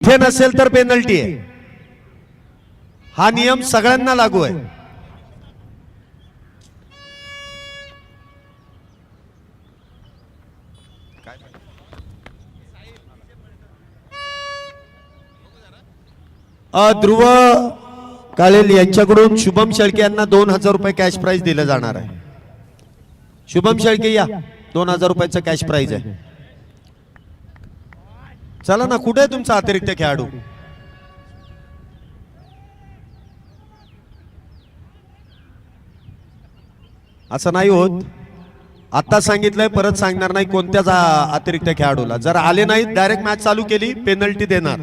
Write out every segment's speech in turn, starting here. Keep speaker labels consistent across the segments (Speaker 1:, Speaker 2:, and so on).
Speaker 1: इथे नसेल तर पेनल्टी आहे। हा नियम सगळ्यांना लागू आहे। ध्रुव काळेल यांच्याकडून शुभम शेळके यांना 2000 रुपये कॅश प्राइज दिलं जाणार आहे। शुभम शेळके या, 2000 रुपयाचं कॅश प्राइज आहे। चला ना, कुठे आहे तुमचा अतिरिक्त खेळाडू? असं नाही होत, आता सांगितलंय, परत सांगणार नाही कोणत्याच अतिरिक्त खेळाडूला। जर आले नाही डायरेक्ट मॅच चालू केली पेनल्टी देणार।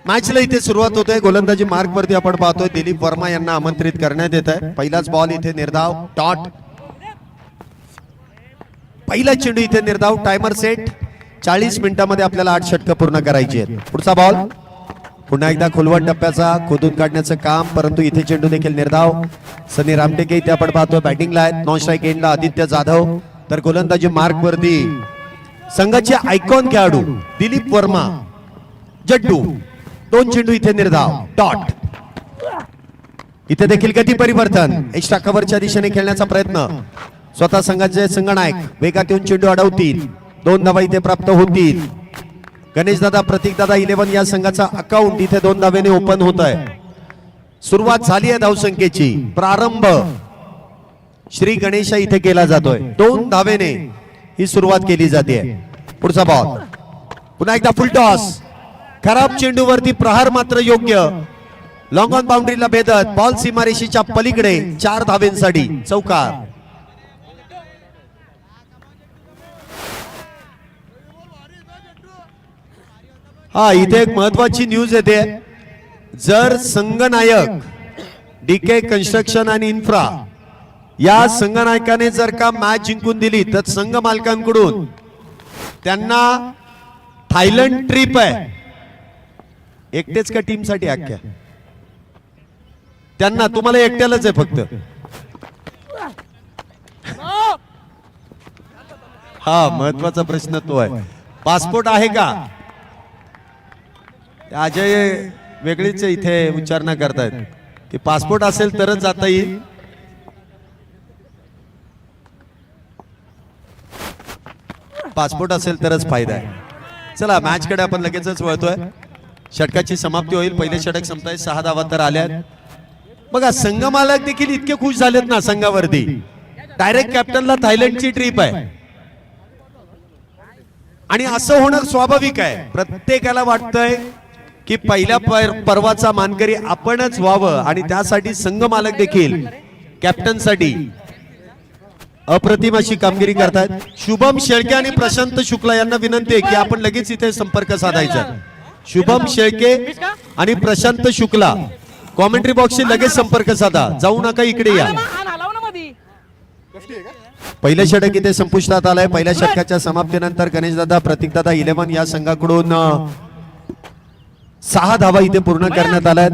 Speaker 1: मॅचला इथे सुरुवात होते। गोलंदाजी मार्क वरती आपण पाहतोय दिलीप वर्मा यांना आमंत्रित करण्यात येत आहे। पहिलाच बॉल इथे निर्धाव, डॉट। पहिला चेंडू इथे निर्धाव, टायमर सेट। 40 मिनिटांमध्ये आपल्याला 8 षटकं पूर्ण करायची आहेत। पुढचा बॉल पुन्हा एकदा खोलवट टप्प्याचा खोदून काढण्याचं काम, परंतु इथे चेंडू देखील निर्धाव। सनी रामटेके इथे आपण पाहतोय बॅटिंगला आहेत। नॉन स्ट्राईक एंडला आदित्य जाधव, तर गोलंदाजी मार्क वरती संघाचे आयकॉन खेळाडू दिलीप वर्मा, जड्डू। 2 चेंडू इथे निर्धाव, डॉट। इथे देखील गती परिवर्तन, एक्स्ट्रा कव्हरच्या दिशेने खेळण्याचा प्रयत्न। स्वतः संघाचे संघनायक वेगात येऊन चेंडू अडवतील, 2 धावा इथे प्राप्त होतील। गणेश दादा, प्रतीक दादा 11 या संघाचा अकाउंट इथे 2 धावेने ओपन होत आहे। सुरुवात झाली आहे धावसंख्येची, प्रारंभ श्री गणेश इथे केला जातोय। 2 धावेने ही सुरुवात केली जाते। पुढचा बॉल पुन्हा एकदा फुल टॉस, खराब चेंडूवरती प्रहार मात्र योग्य। लॉंग ऑन बाउंड्रीला भेदत बॉल सीमारेषेच्या पलीकडे 4 धावेंसाठी चौकार। हा, इथे एक महत्वाची न्यूज येते। जर संघनायक डीके कन्स्ट्रक्शन आणि इन्फ्रा या संघनायकाने जर का मॅच जिंकून दिली तर संघ मालकांकडून त्यांना थायलंड ट्रिप आहे। एकटेच का टीम साठी अख्ख्या? त्यांना, तुम्हाला एकट्यालाच आहे फक्त। हा महत्वाचा प्रश्न तो आहे, पासपोर्ट आहे का? अजय वेगळीच इथे विचारणा करतायत की पासपोर्ट असेल तरच जाता येईल। पासपोर्ट असेल तरच फायदा आहे। चला मॅच कडे आपण लगेचच वळतोय। षटकाची समाप्ती होईल। पहिले षटक संपताय, 6 धावा तर आल्यात। बघा, संघ मालक देखील इतके खुश झालेत ना संघावरती। डायरेक्ट कॅप्टनला थायलंडची ट्रिप आहे आणि असं होणं स्वाभाविक आहे। प्रत्येकाला वाटतंय की पहिल्या पर्वाचा मानकरी आपणच व्हावं आणि त्यासाठी संघ मालक देखील कॅप्टनसाठी अप्रतिम अशी कामगिरी करतात। शुभम शेळके आणि प्रशांत शुक्ला यांना विनंती आहे की आपण लगेच इथे संपर्क साधायचा। शुभम शेळके आणि प्रशांत शुक्ला कॉमेंट्री बॉक्सशी लगेच संपर्क साधा, जाऊ नका, इकडे या। पहिलं षटक इथे संपुष्टात आलंय। पहिल्या षटकाच्या समाप्तीनंतर गणेश दादा, प्रतीक दादा 11 या संघाकडून 6 धावा इथे पूर्ण करण्यात आल्यात।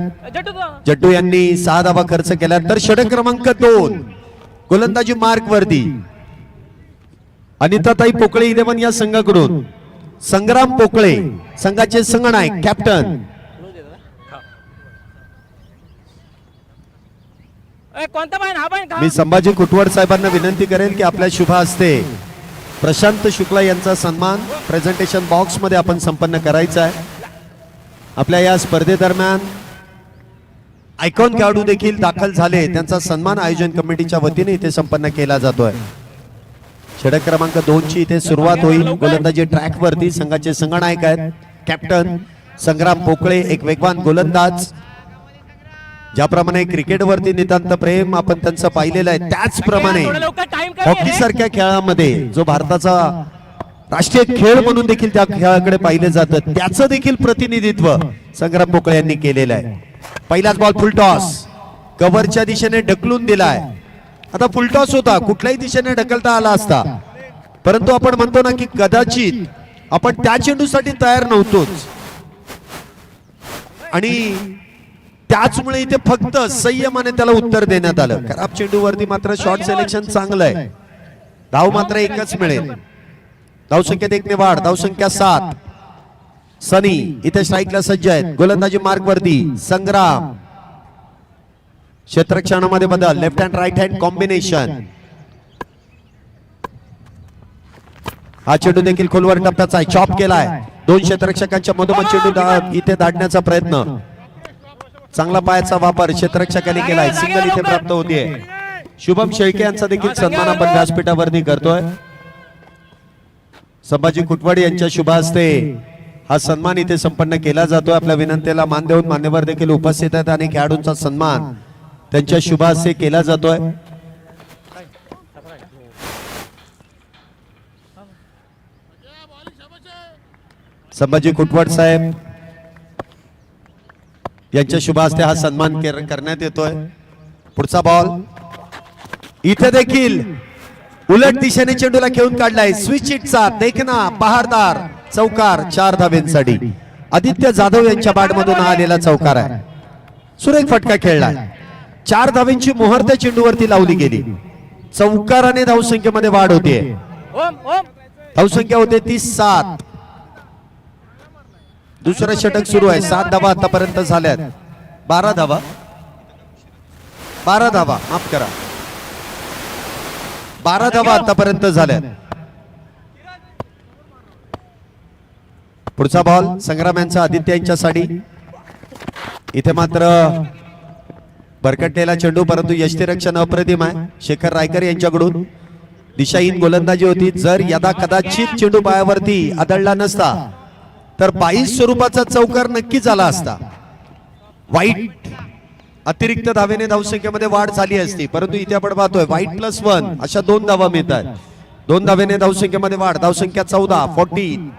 Speaker 1: जड्डू यांनी 6 धावा खर्च केल्या। तर षटक क्रमांक 2 गोलंदाजी मार्क वरती अनिताताई पोकळे 11 या संघाकडून संग्राम पोकळे, संघाचे संघनायक, कॅप्टन। मी संभाजी कुटवड साहेबांना विनंती करेन की आपल्या शुभ हस्ते प्रशांत शुक्ला यांचा सन्मान प्रेझेंटेशन बॉक्स मध्ये आपण संपन्न करायचा आहे। आपल्या या स्पर्धेदरम्यान आयकॉन खेळाडू देखील दाखल झाले, त्यांचा सन्मान आयोजन कमिटीच्या वतीने इथे संपन्न केला जातोय। षटक क्रमांक 2 ची इथे सुरुवात होईल। गोलंदाजी ट्रॅक वरती संघाचे संघनायक आहेत कॅप्टन संग्राम पोकळे, एक वेगवान गोलंदाज। ज्याप्रमाणे क्रिकेट वरती नितांत प्रेम आपण त्यांचं पाहिलेलं आहे, त्याचप्रमाणे हॉकी सारख्या खेळामध्ये जो भारताचा राष्ट्रीय खेळ म्हणून देखील त्या खेळाकडे पाहिले जातं, त्याचं देखील प्रतिनिधित्व संग्राम पोकळे यांनी केलेलं आहे। पहिलाच बॉल फुल टॉस, कव्हरच्या दिशेने ढकलून दिलाय। आता फुल टॉस होता, कुठल्याही दिशेने ढकलता आला असता, परंतु आपण म्हणतो ना की कदाचित आपण त्या चेंडूसाठी तयार नव्हतोच आणि त्याचमुळे इथे फक्त संयमाने त्याला उत्तर देण्यात आलं। खराब चेंडूवरती मात्र शॉट सिलेक्शन चांगलं आहे। धाव मात्र एकच मिळेल. धावसंख्येत 1 ने वाढ. धावसंख्या 7. सनी इथे स्ट्राईकला सज्ज आहेत. गोलंदाजी मार्क वरती. संग्राम क्षेत्ररक्षणामध्ये बदल. Left hand right hand combination. हा चेंडू देखील खोलवर टप्प्याचा आहे. चॉप केलाय. 2 क्षेत्ररक्षकांच्या मधोमध चेंडू इथे धाडण्याचा प्रयत्न. चांगला पायाचा वापर क्षेत्ररक्षकाने केलाय. सिंगल इथे प्राप्त होतीये. शुभम शेळके यांचा देखील सन्मान आपण व्यासपीठावरती करतोय. संभाजी कुटवाडी यांच्या शुभ हस्ते हा सन्मान इथे संपन्न केला जातोय. आपल्या विनंतीला मान देऊन मान्यवर देखील उपस्थित आहेत आणि खेळाडूंचा सन्मान त्यांच्या शुभ हस्ते केला जातोय. संभाजी कुटवाड साहेब यांच्या शुभ हस्ते हा सन्मान करण्यात येतोय. पुढचा बॉल इथे देखील उलट दिशेने चेंडूला खेळून काढलाय. स्विच हिटचा देखना बहारदार चौकार 4 धावेंसाठी. आदित्य जाधव यांच्या बॅटमधून आलेला चौकार आहे. सुरेख फटका खेळलाय. 4 धावेंची मोहर त्या चेंडूवरती लावली गेली. चौकाराने धावसंख्येमध्ये वाढ होते. धावसंख्या होते 37. दुसरं षटक सुरू आहे. 7 धावा आतापर्यंत झाल्यात. 12 धावा. 12 धावा माफ करा. 12 धावा आतापर्यंत झाल्यात. पुढचा बॉल संग्राम यांचा आदित्य यांच्यासाठी. इथे मात्र भरकटलेला चेंडू परंतु यष्टीरक्षण अप्रतिम आहे. शेखर रायकर यांच्याकडून दिशाहीन गोलंदाजी होती. जर यदा कदाचित चेंडू पायावरती आदळला नसता तर 22 स्वरूपाचा चौकार नक्कीच आला असता. वाईट अतिरिक्त धावेने धावसंख्येमध्ये वाढ झाली असती. परंतु इथे आपण पाहतोय वाईट +1 अशा 2 धावा मिळतात. 2 धावेने धावसंख्येमध्ये वाढ. धावसंख्या 14.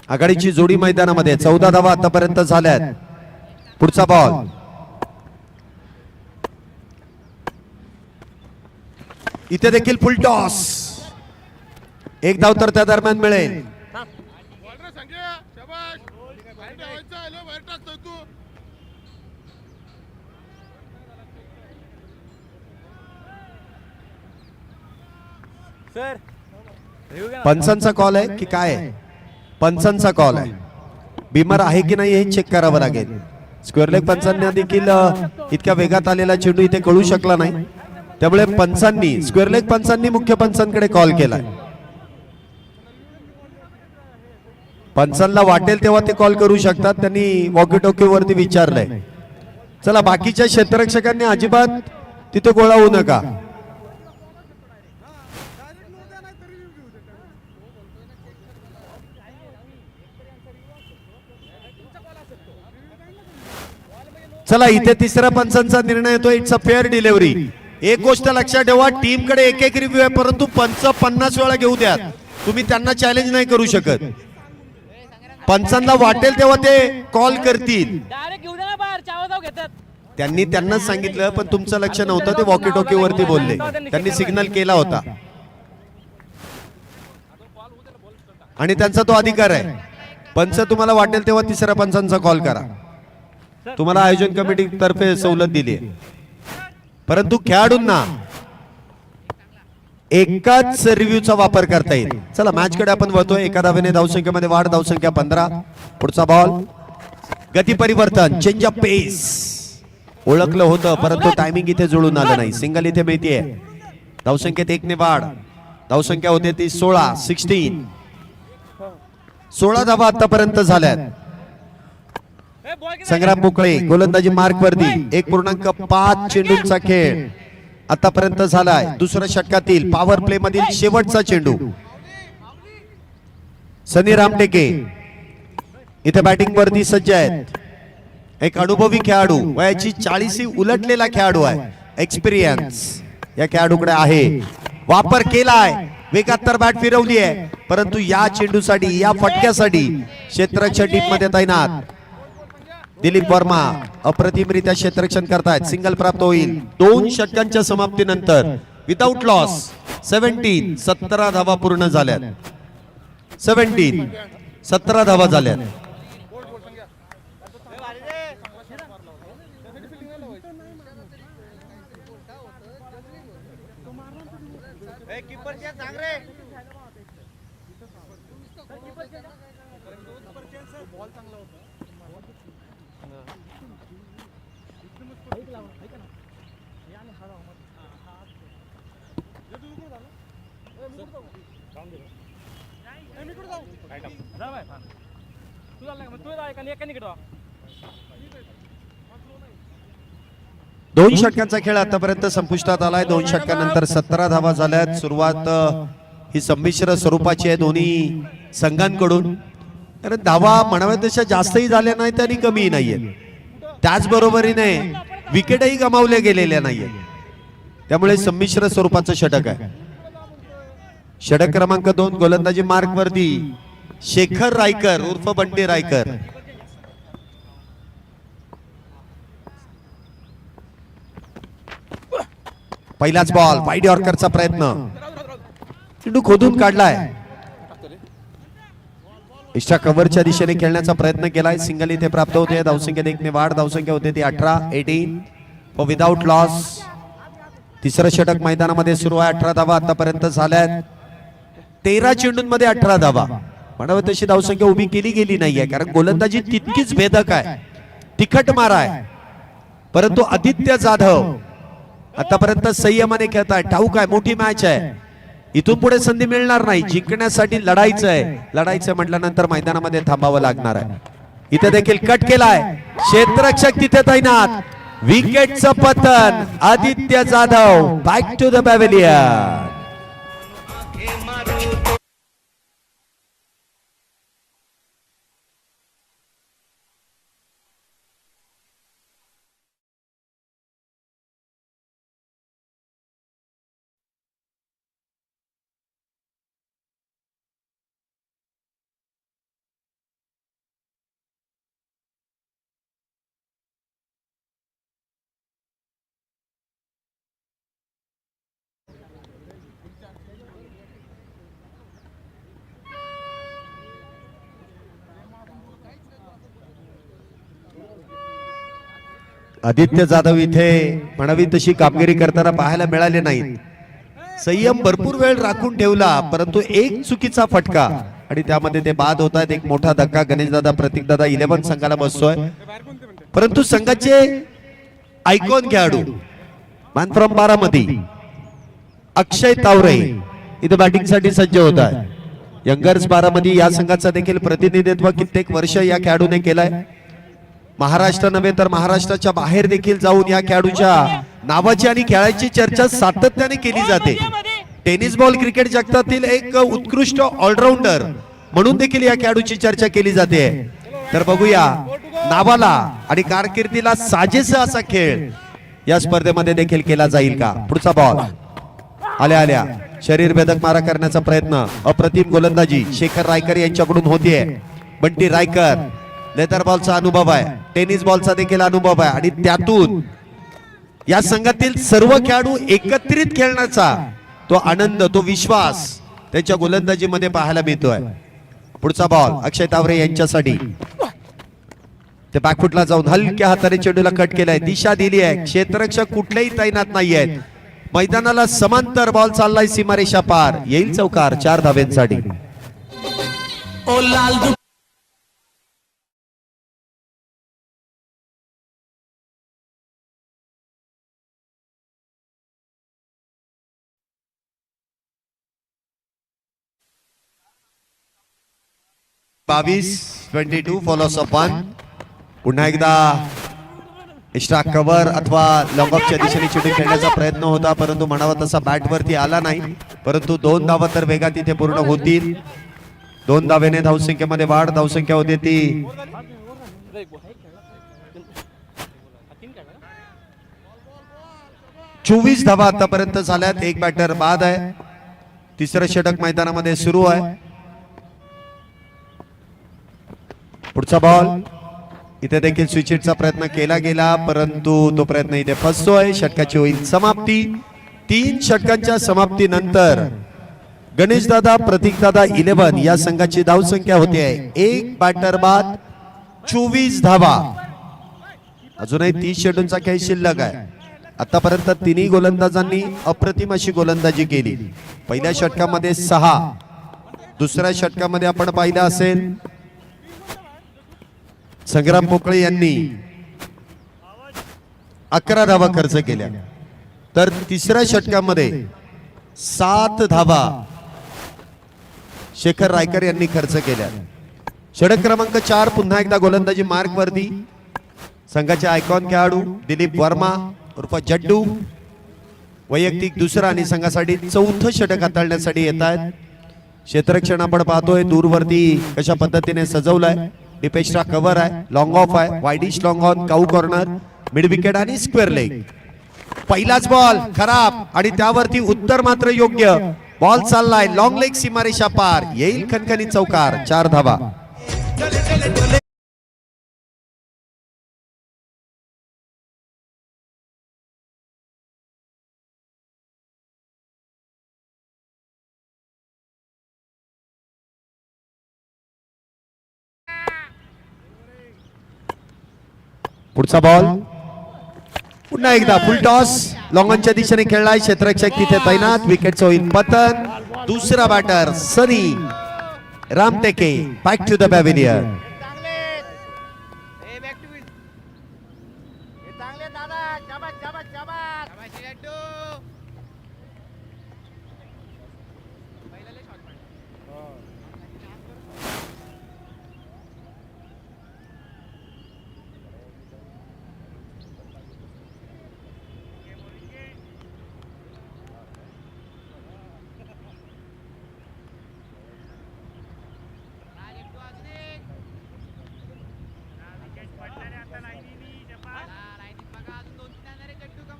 Speaker 1: आघाडीची जोडी मैदानामध्ये 14 धावा आतापर्यंत झाल्यात. पुढचा बॉल इथे देखील फुल टॉस. 1 धाव तर त्या दरम्यान मिळेल. पंचांचा कॉल आहे की काय आहे? पंचांचा कॉल आहे. बिमर आहे की नाही हे चेक करावं लागेल. स्क्वेअर लेग पंचांना देखील इतक्या वेगात आलेला चेंडू इथे कळू शकला नाही. त्यामुळे पंचांनी स्क्वेअर लेग पंचांनी मुख्य पंचांकडे कॉल केलाय. पंचांना वाटेल तेव्हा ते कॉल करू शकतात. त्यांनी वॉकी टॉकी वरती विचारलंय. चला बाकीच्या क्षेत्ररक्षकांनी अजिबात तिथे गोळा होऊ नका. चला इथे तिसऱ्या पंचांचा निर्णय येतो. It's a fair delivery. एक गोष्ट लक्षात ठेवा, टीम कडे एक रिव्ह्यू आहे परंतु पंच 50 वेळा घेऊ द्या. तुम्ही त्यांना चॅलेंज नाही करू शकत. पंचांना वाटेल तेव्हा ते कॉल करतील. त्यांनी त्यांनाच सांगितलं पण तुमचं लक्ष नव्हतं. ते वॉकी टॉकी वरती बोलले. त्यांनी सिग्नल केला होता आणि त्यांचा तो अधिकार आहे. पंच तुम्हाला वाटेल तेव्हा तिसऱ्या पंचांचा कॉल करा. तुम्हाला आयोजन कमिटी तर्फे सवलत दिली आहे. परंतु खेळाडूंना एकाच रिव्ह्यूचा वापर करता येईल. चला मॅच कडे आपण वळतोय. 1 धावेने धावसंख्येमध्ये वाढ. धावसंख्या 15. पुढचा बॉल गती परिवर्तन चेंज ऑफ पेस. ओळखलं होतं परंतु टायमिंग इथे जुळून आलं नाही. सिंगल इथे मिळतीये. धावसंख्येत 1 ने वाढ. धावसंख्या होते ती 16. 16 धावा आतापर्यंत झाल्यात. संग्राम मोकळे गोलंदाजी मार्क वरती. 1.5 चेंडूंचा खेळ आतापर्यंत झालाय. दुसऱ्या षटकातील पॉवर प्ले मधील शेवटचा चेंडू. सनी रामटेके इथे बॅटिंग वरती सज्ज आहेत. एक अनुभवी खेळाडू, वयाची 40 उलटलेला खेळाडू आहे. एक्सपिरियन्स या खेळाडूकडे आहे. वापर केलाय. वेगात तर बॅट फिरवली आहे परंतु या चेंडूसाठी या फटक्यासाठी क्षेत्ररक्षण टीम मध्ये तैनात दिलीप वर्मा अप्रतिमरित्या क्षेत्ररक्षण करतायत. सिंगल प्राप्त होईल. 2 षटकांच्या समाप्तीनंतर विदाउट लॉस 17 धावा पूर्ण झाल्यात. 17 धावा झाल्यात. दोन षटकांचा खेळ आतापर्यंत संपुष्टात आलाय. 2 षटकानंतर 17 धावा झाल्यात. सुरुवात ही संमिश्र स्वरूपाची आहे दोन्ही संघांकडून. कारण धावा म्हणाव्या तशा जास्तही झाल्या नाहीत आणि कमीही नाहीये. त्याचबरोबरीने विकेटही गमावल्या गेलेल्या नाहीये. त्यामुळे संमिश्र स्वरूपाचं षटक आहे. षटक क्रमांक 2 गोलंदाजी मार्क वरती शेखर रायकर उर्फ बंटी रायकर. पहिलाच बॉल वाईड यॉर्करचा प्रयत्न चेंडू खोदून काढलाय. एक्स्ट्रा कव्हरच्या दिशेने खेळण्याचा प्रयत्न केलाय. सिंगल इथे प्राप्त होते. धावसंख्या 1 ने वाढ. धावसंख्या होते ती 18 फॉर विदाउट लॉस. तिसरं षटक मैदानामध्ये सुरू आहे. 18 धावा आतापर्यंत झाल्यात. 13 चेंडूंमध्ये 18 धावा. म्हणावं तशी धावसंख्या उभी केली गेली नाहीये. कारण गोलंदाजी तितकीच भेदक आहे, तिखट मारा आहे. परंतु आदित्य जाधव आतापर्यंत संयमाने खेळताय. ठाऊक आहे मोठी मॅच आहे. इथून पुढे संधी मिळणार नाही. जिंकण्यासाठी लढायचं आहे. लढायचं म्हटल्यानंतर मैदानामध्ये थांबावं लागणार आहे. इथे देखील कट केलाय. क्षेत्ररक्षक तिथे तैनात. विकेटचं पतन. Aditya Jadhav back to the pavilion. Aditya Jadhav इथे म्हणावी तशी कामगिरी करताना पाहायला मिळाले नाही. संयम भरपूर वेळ राखून ठेवला, परंतु एक चुकीचा फटका आणि त्यामध्ये ते बाद होत आहेत. एक मोठा धक्का गणेशदादा प्रतीकदादा 11 संघाला बसतोय. परंतु संघाचे आयकॉन खेळाडू मॅन फ्रॉम बारामती अक्षय तावरे इथे बॅटिंग साठी सज्ज होत आहे. यंगर्स बारामती या संघाचा देखील प्रतिनिधित्व कित्येक वर्ष या खेळाडूने केलाय. महाराष्ट्र नव्हे तर महाराष्ट्राच्या बाहेर देखील जाऊन या खेळाडूच्या नावाची आणि खेळाची चर्चा सातत्याने केली जाते. टेनिस बॉल क्रिकेट जगतातील एक उत्कृष्ट ऑलराऊंडर म्हणून देखील या खेळाडूची चर्चा केली जाते. तर बघूया नावाला आणि कारकिर्दीला साजेसा असा खेळ या स्पर्धेमध्ये देखील केला जाईल का. पुढचा बॉल आल्या आल्या शरीर भेदक मारा करण्याचा प्रयत्न. अप्रतिम गोलंदाजी शेखर रायकर यांच्याकडून होतीये. बंटी रायकर लेदर बॉलचा अनुभव आहे, टेनिस बॉलचा देखील अनुभव आहे आणि त्यातून या संघातील सर्व खेळाडू एकत्रित खेळण्याचा तो आनंद, तो विश्वास त्याच्या गोलंदाजीमध्ये पाहायला मिळतोय. पुढचा बॉल अक्षय तावरे यांच्यासाठी. ते बॅकफुटला जाऊन हलक्या हाताने चेंडूला कट केलाय. दिशा दिली आहे. क्षेत्ररक्षक कुठलेही तैनात नाही आहेत. मैदानाला समांतर बॉल चाललाय सीमारेषा पार. येईल चौकार 4 धाव्यांसाठी. बावीस 22 फॉलोअर्स ऑफ 1. पुन्हा एकदा एक्स्ट्रा कव्हर अथवा लॉंगऑफच्या दिशेने चेंडू खेळण्याचा प्रयत्न होता, परंतु म्हणावा तसा बॅट वरती आला नाही. परंतु 2 धावा तर वेगात इथे पूर्ण होतील. 2 धावेने धावसंख्येमध्ये वाढ. धावसंख्या होते ती 24 धावा आतापर्यंत झाल्यात. एक बॅटर बाद आहे. तिसरं षटक मैदानामध्ये सुरू आहे. पुढचा बॉल इथे देखील स्विचिटचा प्रयत्न केला गेला, परंतु तो प्रयत्न इथे फसतोय. षटकाची होईल समाप्ती. 3 षटकांच्या समाप्तीनंतर गणेशदादा प्रतीकदादा 11 या संघाची धावसंख्या होते आहे. एक बॅटर बाद 24 धावा. अजूनही 30 चेंडूंचा खेळ शिल्लक आहे. आतापर्यंत तिन्ही गोलंदाजांनी अप्रतिम अशी गोलंदाजी केली. पहिल्या षटकामध्ये 6, दुसऱ्या षटकामध्ये आपण पाहिलं असेल संग्राम पोकळे यांनी 11 धावा खर्च केल्या. तर तिसऱ्या षटकामध्ये 7 धावा शेखर रायकर यांनी खर्च केल्या. षटक क्रमांक 4 पुन्हा एकदा गोलंदाजी मार्क वरती संघाचे आयकॉन खेळाडू दिलीप वर्मा उर्फ जड्डू वैयक्तिक दुसरा आणि संघासाठी 4थं षटक हाताळण्यासाठी येत आहेत. क्षेत्ररक्षण आपण पाहतोय दूरवरती कशा पद्धतीने सजवलंय. डिपेक्स्ट्रा कव्हर आहे, लॉंग ऑफ आहे, widish long on, cow corner, mid wicket आणि स्क्वेअर लेग. पहिलाच बॉल खराब आणि त्यावरती उत्तर मात्र योग्य. बॉल चाललाय लॉंग लेग सीमारेषा पार, येईल खणखणीत चौकार. 4 धावा. पुढचा बॉल पुन्हा एकदा फुल टॉस लॉंगॉनच्या दिशेने खेळलाय. क्षेत्ररक्षक तिथे तैनात. विकेटचं होईल पतन. दुसरा batter Sunny Ramteke back to the pavilion.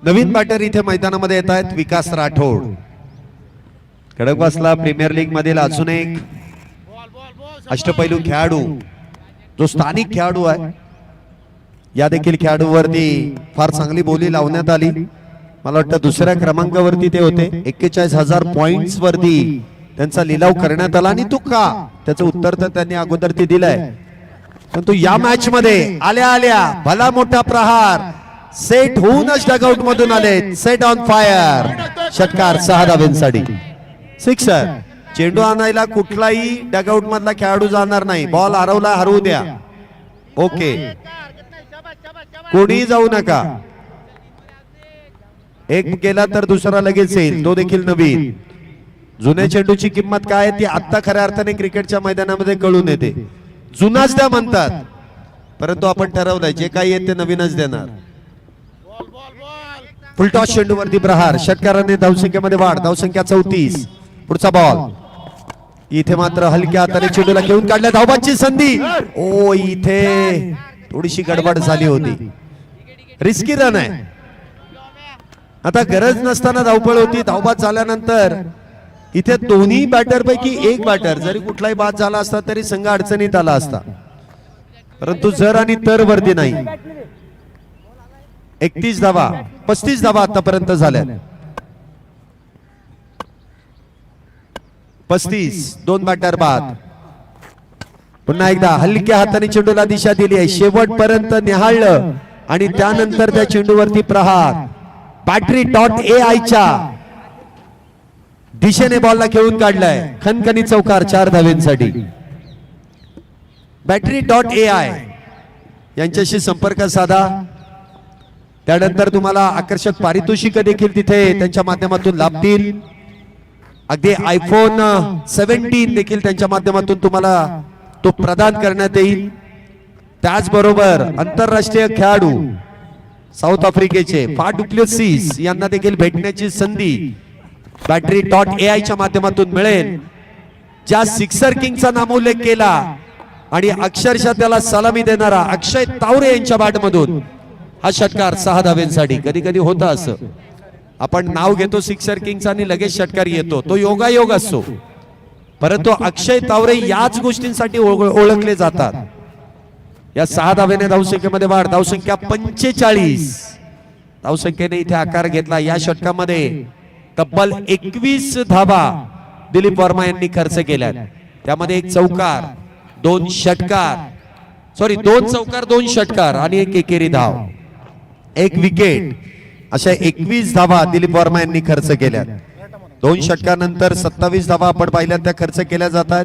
Speaker 1: नवीन बॅटर इथे मैदानामध्ये येत आहेत विकास राठोड. खडकवासला प्रीमियर लीग मधील अजून एक अष्टपैलू खेळाडू जो स्थानिक खेळाडू आहे. या देखील खेळाडूवरती फार चांगली बोली लावण्यात आली. मला वाटतं दुसऱ्या क्रमांकावरती ते होते. 41,000 पॉइंट्स वरती त्यांचा लिलाव करण्यात आला आणि तो का त्याचं उत्तर तर त्यांनी अगोदर ते दिलंय. परंतु या मॅच मध्ये आल्या आल्या भला मोठा प्रहार सेट होऊनच डगआउट मधून आले. Set on fire. षटकार 6 धाब्यांसाठी. सिक्सर. चेंडू आणायला कुठलाही डगआउट मधला खेळाडू जाणार नाही. बॉल हरवला हरवू द्या. ओके कोणी जाऊ नका. एक गेला तर दुसरा लगेच येईल. तो देखील नवीन. जुन्या चेंडूची किंमत काय ती आता खऱ्या अर्थाने क्रिकेटच्या मैदानामध्ये कळून येते. जुनाच द्या म्हणतात परंतु आपण ठरवलंय जे काही येते नवीनच देणार. फुलटॉस चेंडूवरती प्रहार. षटकाराने धावसंख्येमध्ये वाढ. धावसंख्या 34. पुढचा बॉल इथे मात्र हलक्या हाताने चेंडूला घेऊन काढल्या. धावबाची संधी. ओ इथे थोडीशी गडबड झाली होती. रिस्की रन आहे. आता गरज नसताना धावपळ होती. धावबाद झाल्यानंतर इथे दोन्ही बॅटर पैकी एक बॅटर जरी कुठलाही बाद झाला असता तरी संघ अडचणीत आला असता. परंतु जर आणि तर वरती नाही. 31 धावा 35 धावा आतापर्यंत झाल्या. 35. 2 बॅटर बाद. पुन्हा एकदा हलक्या हाताने चेंडूला दिशा दिली आहे. शेवटपर्यंत निहाळलं आणि त्यानंतर त्या चेंडूवरती प्रहार. Battery.ai च्या दिशेने बॉलला खेळून काढलाय. खणखणी चौकार 4 धावेंसाठी. Battery.ai यांच्याशी संपर्क साधा. त्यानंतर तुम्हाला आकर्षक पारितोषिक देखील तिथे त्यांच्या माध्यमातून लाभतील. अगदी iPhone 17 देखील त्यांच्या माध्यमातून तुम्हाला तो प्रदान करण्यात येईल. त्याचबरोबर आंतरराष्ट्रीय खेळाडू साऊथ आफ्रिकेचे फा डु प्लेसिस यांना देखील भेटण्याची संधी Battery.ai च्या माध्यमातून मिळेल. ज्या सिक्सर किंगचा नामोल्लेख केला आणि अक्षरशः त्याला सलामी देणारा अक्षय तावरे यांच्या बॅटमधून हा षटकार 6 धावेंसाठी. कधी कधी होतं असं आपण नाव घेतो सिक्सर किंगचा आणि लगेच षटकार येतो. तो योगायोग असतो. परंतु अक्षय तावरे याच गोष्टींसाठी ओळखले जातात. या 6 धावेने धावसंख्येमध्ये वाढ. धावसंख्या 45. धावसंख्येने इथे आकार घेतला. या षटकामध्ये तब्बल 21 धावा दिलीप वर्मा यांनी खर्च केल्या. त्यामध्ये 1 चौकार 2 षटकार 2 चौकार 2 षटकार आणि 1 एकेरी धाव 1 विकेट. अशा 21 धावा दिलीप वर्मा यांनी खर्च केल्या. 2 षटकानंतर 27 धावा आपण पाहिल्या त्या खर्च केल्या जातात.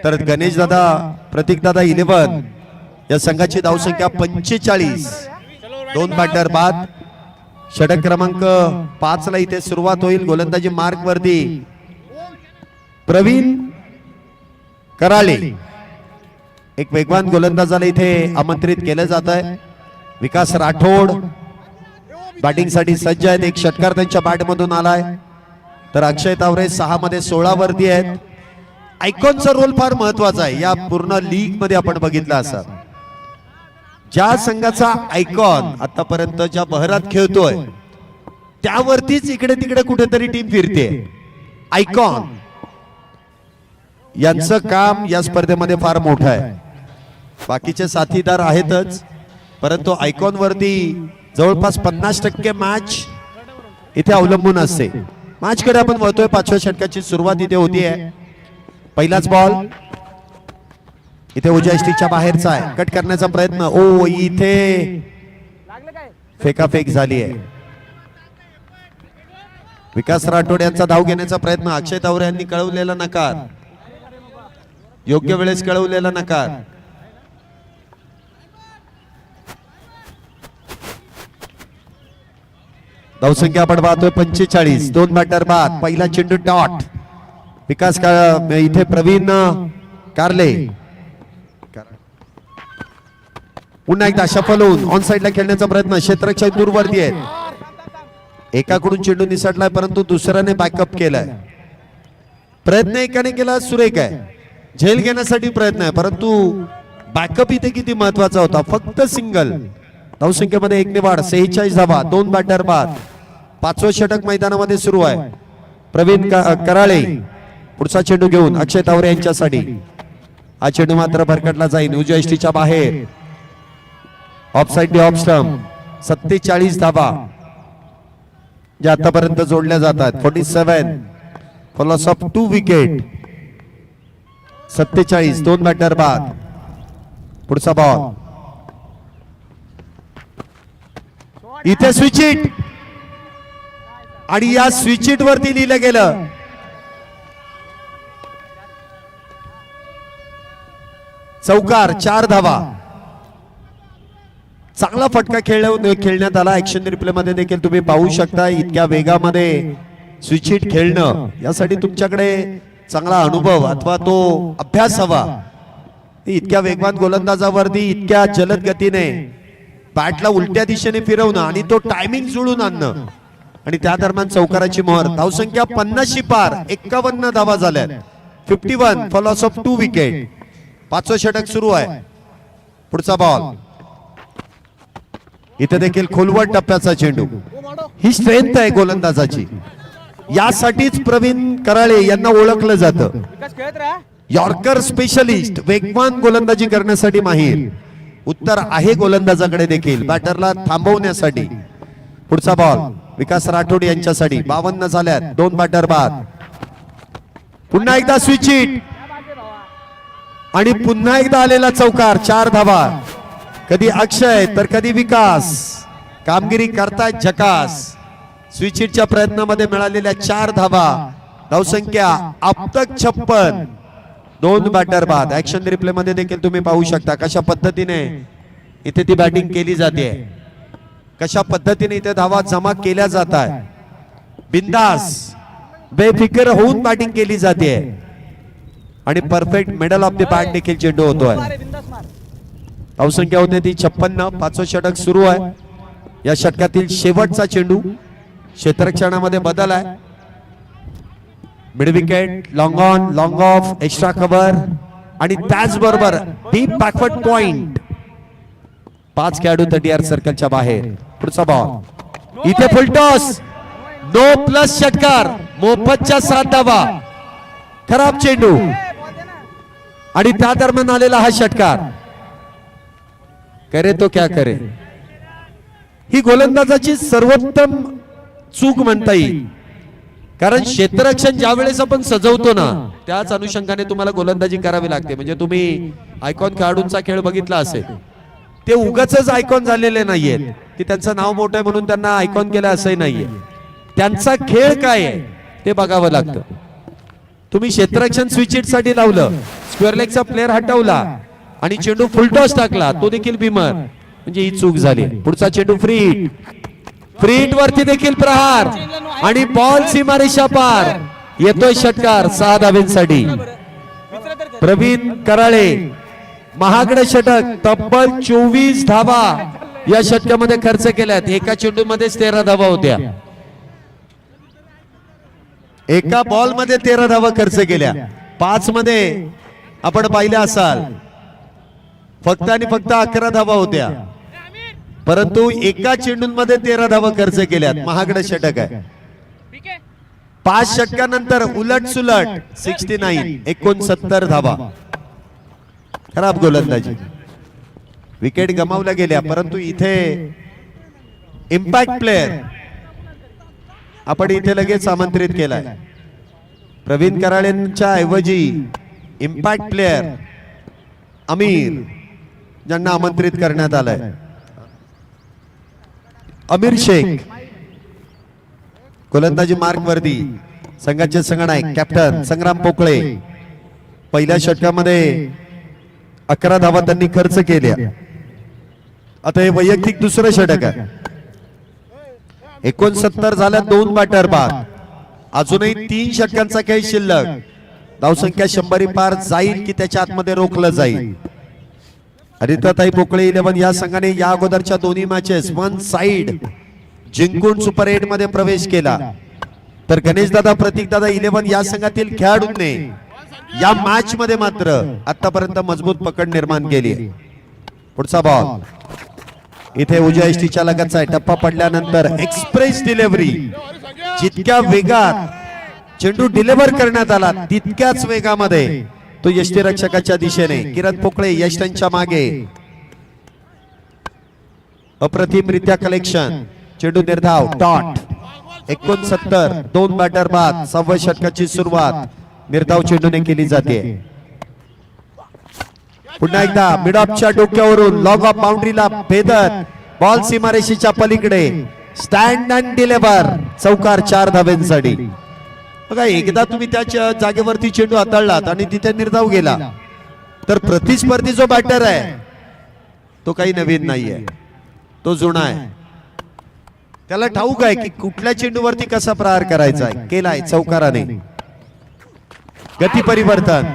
Speaker 1: तर गणेश दादा, प्रतीक दादा 11 या संघाची धावसंख्या 45. 2 बॅटर बाद. षटक क्रमांक 5 ला इथे सुरुवात होईल. गोलंदाजी मार्क वरती प्रवीण कराळे, एक वेगवान गोलंदाजाला इथे आमंत्रित केलं जात आहे. विकास राठोड बॅटिंग साठी सज्ज आहेत. एक षटकार त्यांच्या बॅट मधून आलाय. तर अक्षय तावरे 6 मध्ये 16 वरती आहेत. आयकॉनचा रोल फार महत्वाचा आहे या पूर्ण लीग मध्ये. आपण बघितलं असं ज्या संघाचा आयकॉन आतापर्यंत ज्या बहरात खेळतोय त्यावरतीच इकडे तिकडे कुठेतरी टीम फिरते. आयकॉन यांचं काम या स्पर्धेमध्ये फार मोठं आहे. बाकीचे साथीदार आहेतच, परंतु आयकॉन वरती जवळपास 50% मॅच इथे अवलंबून असते. मॅच कडे आपण वळतोय. 5व्या षटकाची सुरुवात इथे होतीये. पहिलाच बॉल इथे उजव्या स्टिकच्या बाहेरचा आहे. कट करण्याचा प्रयत्न. ओ इथे फेकाफेक झाली आहे. विकास राठोड यांचा धाव घेण्याचा प्रयत्न. अक्षय तावरे यांनी कळवलेला नकार, योग्य वेळेस कळवलेला नकार. धावसंख्या आपण पाहतोय 45. 2 बॅटर बाद. पहिला चेंडू डॉट. विकास इथे प्रवीण कारले पुन्हा एकदा सफल होऊन ऑन साइडला खेळण्याचा प्रयत्न. क्षेत्ररक्षक दूरवरती आहेत. एकाकडून चेंडू निसटलाय परंतु दुसऱ्याने बॅकअप केलाय. प्रयत्न एकाने केला सुरेख आहे. झेल घेण्यासाठी प्रयत्न आहे परंतु बॅकअप इथे किती महत्वाचा होता. फक्त सिंगल. धावसंख्येमध्ये 1 ने वाढ. 46 धावा. 2 बॅटर बाद. 5वं षटक मैदानामध्ये सुरू आहे. प्रवीण कराळे पुढचा चेंडू घेऊन अक्षय तावरे यांच्यासाठी. हा चेंडू मात्र भरकटला जाईल उजव्या यष्टीच्या बाहेर. Of side off stump. 47 धावा ज्या आतापर्यंत जोडल्या जातात. 47 for loss of 2 wicket. 47. 2 batter बाद. पुढचा बॉल इथे स्विच हिट आणि या स्विच हिट वरती लिहिलं गेलं चौकार. 4 धावा. चांगला फटका खेळण्यात आला. ऍक्शन रिप्ले मध्ये देखील तुम्ही पाहू शकता. इतक्या वेगामध्ये स्विच हिट खेळणं यासाठी तुमच्याकडे चांगला अनुभव अथवा तो अभ्यास हवा. इतक्या वेगवान गोलंदाजावरती इतक्या जलद गतीने बॅटला उलट्या दिशेने फिरवणं आणि तो टायमिंग जुळून आणणं आणि त्या दरम्यान चौकाराची मोहर. धावसंख्या 50 पार. 51 धावा झाल्या. 51 फॉर लॉस ऑफ 2 विकेट. 5वं षटक सुरू आहे. पुढचा बॉल इथे देखील खोलवर टप्प्याचा चेंडू. ही स्ट्रेंथ आहे गोलंदाजाची. यासाठीच प्रवीण कराळे यांना ओळखलं जातं. Yorker specialist. वेगवान गोलंदाजी करण्यासाठी माहीर. उत्तर आहे गोलंदाजाकडे देखील बॅटरला थांबवण्यासाठी. पुढचा बॉल विकास राठोड यांच्यासाठी. 52 झाल्यात. 2 बॅटर बाद. पुन्हा एकदा स्विच हिट आणि पुन्हा एकदा आलेला चौकार. 4 धावा. कधी अक्षय तर कधी विकास कामगिरी करतायत झकास. स्विच हिटच्या प्रयत्नामध्ये मिळालेल्या 4 धावा. धावसंख्या आपतक 56. 2 बॅटर बाद. ऍक्शन रिप्ले मध्ये देखील तुम्ही पाहू शकता कशा पद्धतीने इथे ती बॅटिंग केली जाते. कशा पद्धतीने इथे धावा जमा केल्या जात आहे. बिंदास बेफिकर होऊन बॅटिंग केली जाते आणि perfect middle of the bat देखील चेंडू होतोय. धावसंख्या होते ती 56. 5वं षटक सुरू आहे. या षटकातील शेवटचा चेंडू. क्षेत्ररक्षणामध्ये बदल आहे. Mid wicket, long on, long of, extra cover आणि त्याचबरोबर डीप बॅकवर्ड पॉइंट. 5 खेळाडू 30 सर्कलच्या बाहेर. पुढचा बॉल इथे फुलटॉस. नो प्लस षटकार. मोफतच्या 7 धावा. खराब चेंडू आणि त्या दरम्यान आलेला हा षटकार. करे तो क्या करे. ही गोलंदाजाची सर्वोत्तम चूक म्हणता येईल. कारण क्षेत्ररक्षण ज्या वेळेस आपण सजवतो ना त्याच अनुषंगाने तुम्हाला गोलंदाजी करावी लागते. म्हणजे तुम्ही आयकॉन खेळाडूंचा खेळ बघितला असेल. ते उगाचच आयकॉन झालेले नाहीयेत की त्यांचं नाव मोठं आहे म्हणून त्यांना आयकॉन केलं असंही नाहीये. त्यांचा खेळ काय आहे ते बघावं लागतं. तुम्ही क्षेत्ररक्षण स्विच हिट साठी लावलं, स्क्वेअर लेगचा प्लेअर हटवला आणि चेंडू फुलटॉस टाकला, तो देखील बिमर, म्हणजे ही चूक झाली. पुढचा चेंडू फ्री हिट वरती देखील प्रहार आणि बॉल सीमारेषा पार. येतोय षटकार 6 धावेंसाठी. प्रवीण कराळे महागडे षटक, तब्बल 24 धावा या षटकामध्ये खर्च केल्यात. एका चेंडू मध्येच 13 धावा होत्या. एका बॉल मध्ये 13 धावा खर्च केल्या. 5 मध्ये आपण पाहिल्या असाल फक्त आणि फक्त 11 धावा होत्या, परंतु एका चेंडूंमध्ये 13 धावा खर्च केल्यात. महागडे षटक आहे. 5 षटकानंतर उलट सुलट 69 69 धावा. खराब गोलंदाजी, विकेट गमावल्या गेल्या, परंतु इथे इम्पॅक्ट प्लेअर आपण इथे लगेच आमंत्रित केलाय. प्रवीण कराळेंच्या ऐवजी इम्पॅक्ट प्लेअर अमीर ज्यांना आमंत्रित करण्यात आलंय. अमीर शेख गोलंदाजी मार्क वरती, संघाचे संघनायक कॅप्टन संग्राम पोकळे. पहिल्या षटकामध्ये 11 धावा त्यांनी खर्च केल्या. आता हे वैयक्तिक दुसरं षटक आहे. 69 झाल्या, 2 बॅटर बाद. अजूनही 3 षटकांचा खेळ शिल्लक. धावसंख्या 100 पार जाईल की त्याच्या आतमध्ये रोखलं जाईल. हरिताताई पोकळे 11 या संघाने या अगोदरच्या दोन्ही मॅचेस 1 साइड जिंकून सुपर 8 मध्ये प्रवेश केला. तर गणेशदादा प्रतीकदादा 11 या संघातील खेळाडूंनी या मॅच मध्ये मात्र आतापर्यंत मजबूत पकड निर्माण केली. पुढचा बॉल इथे उजव्या यष्टीच्या लगतचा आहे. टप्पा पडल्यानंतर एक्सप्रेस डिलिव्हरी. जितक्या वेगात चेंडू डिलिव्हर करण्यात आला तितक्याच वेगामध्ये तो यष्टीरक्षकाच्या दिशेने. किरण पोकळे यष्टांच्या मागे. अप्रतिमरित्या कलेक्शन. चेंडू निर्धाव डॉट. 69 2 बॅटर बाद. 6व्या षटकाची सुरुवात निर्धाव चेंडूने केली जाते. पुन्हा एकदा मिड ऑफच्या डोक्यावरून लॉग ऑफ बाउंड्रीला भेदत बॉल सीमारेषेच्या पलीकडे स्टँड अँड डिलिव्हर. चौकार 4 धावेंसाठी. बघा, एकदा तुम्ही त्या जागेवरती चेंडू हाताळलात आणि तिथे निर्धाव गेला तर प्रतिस्पर्धी जो बॅटर आहे तो काही नवीन नाहीये, तो जुना आहे. त्याला ठाऊक आहे की कुठल्या चेंडूवरती कसा प्रहार करायचा आहे. केलाय चौकाराने. गती परिवर्तन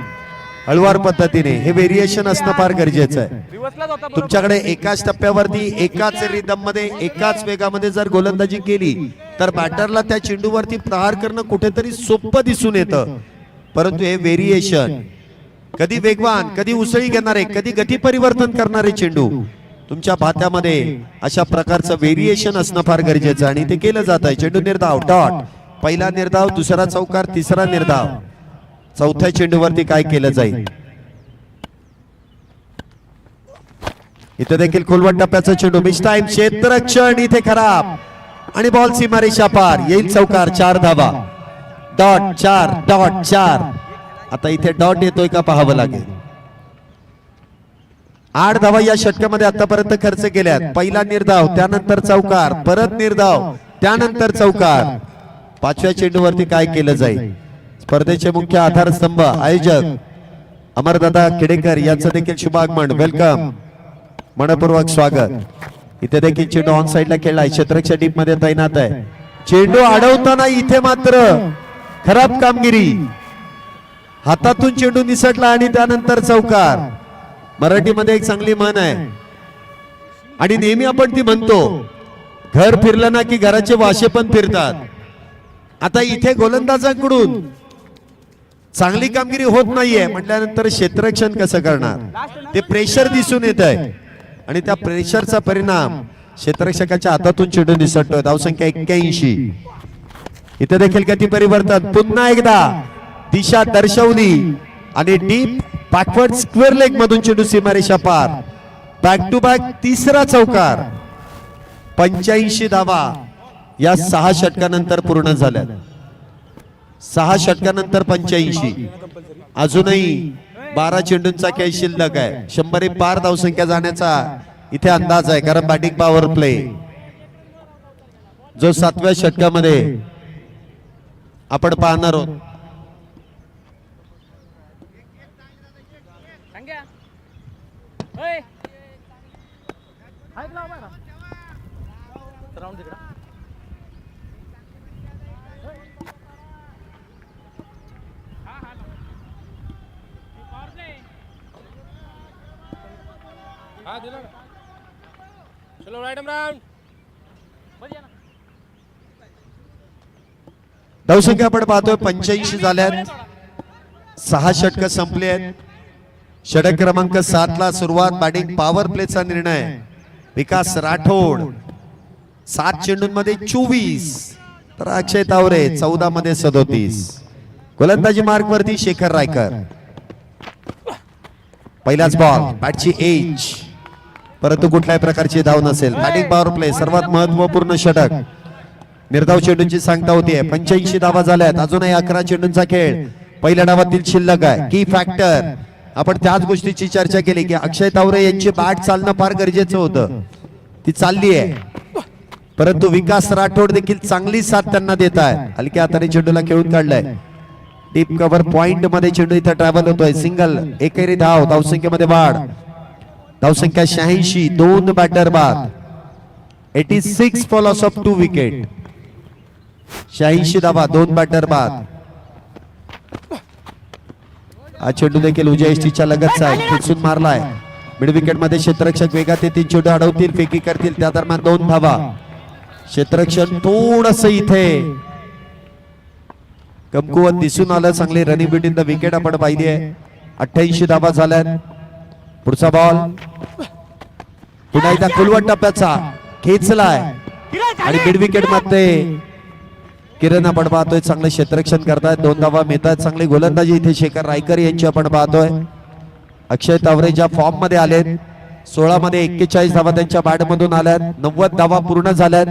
Speaker 1: हळुवार पद्धतीने, हे व्हेरिएशन असणं फार गरजेचं आहे. तुमच्याकडे एकाच टप्प्यावरती एकाच रिदम मध्ये एकाच वेगामध्ये जर गोलंदाजी केली तर बॅटरला त्या चेंडूवरती प्रहार करणं कुठेतरी सोपं दिसून येतं. परंतु हे व्हेरिएशन, कधी वेगवान, कधी उसळी घेणारे, कधी गती परिवर्तन करणारे चेंडू तुमच्या भात्यामध्ये अशा प्रकारचं व्हेरिएशन असणं फार गरजेचं आहे आणि ते केलं जात आहे. चेंडू निर्धाव डॉट. पहिला निर्धाव, दुसरा चौकार, तिसरा निर्धाव. चौथ्या चेंडूवरती काय केलं जाईल. इथे देखील खोलवट टप्प्याचा चेंडू. Miss time. क्षेत्ररक्षण इथे खराब आणि बॉल सीमारेषा पार. येईल चौकार. 4 धावा. Dot 4 dot 4. आता इथे डॉट येतोय का पाहावं लागेल. 8 धावा या षटकामध्ये आतापर्यंत खर्च केल्यात. पहिला निर्धाव, त्यानंतर चौकार, परत निर्धाव, त्यानंतर चौकार. 5व्या चेंडूवरती काय केलं जाईल. स्पर्धेचे मुख्य आधारस्तंभ आयोजक अमरदादा खेडेकर यांचं देखील शुभागमन. वेलकम, मनपूर्वक स्वागत. इथे देखील चेंडू ऑन साइडला खेळलाय. क्षेत्ररक्षक टीम मध्ये तैनात आहे. चेंडू अडवताना इथे मात्र खराब कामगिरी. हातातून चेंडू निसटला आणि त्यानंतर चौकार. मराठीमध्ये एक चांगली म्हण आहे आणि नेहमी आपण ती म्हणतो, घर फिरलं ना की घराचे वाशे पण फिरतात. आता इथे गोलंदाजांकडून चांगली कामगिरी होत नाहीये म्हटल्यानंतर क्षेत्ररक्षण कसं करणार. ते प्रेशर दिसून येत आहे आणि त्या प्रेशरचा परिणाम क्षेत्ररक्षकाच्या हातातून चेंडू निसटतोय. धावसंख्या 81. इथे देखील गती परिवर्तन. पुन्हा एकदा दिशा दर्शवली आणि डीप बॅकवर्ड स्क्वेअर लेग मधून चेंडू सीमारेषा पार. बॅक टू बॅक तिसरा चौकार. 85 धावा या 6 षटकानंतर पूर्ण झाल्या. 6 षटकानंतर 85. अजूनही 12 चेंडूंचा खेळ शिल्लक आहे. 100 पार धावसंख्या जाण्याचा इथे अंदाज आहे, कारण बॅटिंग पॉवर प्ले जो 7व्या षटकामध्ये आपण पाहणार आहोत.
Speaker 2: चलो राइट राउंड.
Speaker 1: धावसंख्या आपण पाहतोय 85 झाल्यात. 6 षटक संपले आहेत. षटक क्रमांक 7 ला सुरुवात. बॅटिंग पॉवर प्लेचा निर्णय विकास राठोड. 7 चेंडूंमध्ये 24, तर अक्षय तावरे 14 मध्ये 37. गोलंदाजी मार्क वरती शेखर रायकर. पहिलाच बॉल, बॅटची एज, परंतु कुठल्याही प्रकारची धाव नसेल. बॅटिंग पॉवर प्ले सर्वात महत्वपूर्ण षटक. निर्धाव चेंडूंची सांगता होतीये. 85 धावा झाल्यात. अजूनही 11 चेंडूंचा खेळ पहिल्या डावातील शिल्लक आहे. की फॅक्टर आपण त्याच गोष्टीची चर्चा केली की अक्षय तावरे यांची बॅट चालणं फार गरजेचं होतं. ती चालली आहे, परंतु विकास राठोड देखील चांगली साथ त्यांना देत आहे. हलक्या हाताने चेंडूला खेळून काढलाय. डीप कव्हर पॉइंट मध्ये चेंडू इथे ट्रॅव्हल होतोय. सिंगल, एकेरी धाव. धावसंख्येमध्ये वाढ. धावसंख्या 86. 2 बॅटर बाद. 86 फॉर लॉस ऑफ 2 विकेट. 86 धावा, 2 बॅटर बाद. हा चेंडू देखील उजयष्टीच्या लगतचा आहे. खेचून मारलाय. मिड विकेट मध्ये क्षेत्ररक्षक वेगात येतील, चेंडू अडवतील, फेकी करतील. त्या दरम्यान 2 धावा. क्षेत्ररक्षण थोडस इथे कमकुवत दिसून आलं. चांगली रनिंग बिटवीन द विकेट आपण पाहिली आहे. 88 धावा झाल्यात. पुढचा बॉल पुन्हा एकदा खुलवट टप्प्याचा खेचलाय आणि मिड विकेट मध्ये किरण आपण पाहतोय चांगले क्षेत्ररक्षण करतायत. 2 धावा मिळतात. चांगली गोलंदाजी इथे शेखर रायकर यांची आपण पाहतोय. अक्षय तावरे ज्या फॉर्म मध्ये आलेत, 16 मध्ये 41 धावा त्यांच्या बॅट मधून आल्यात. 90 धावा पूर्ण झाल्यात.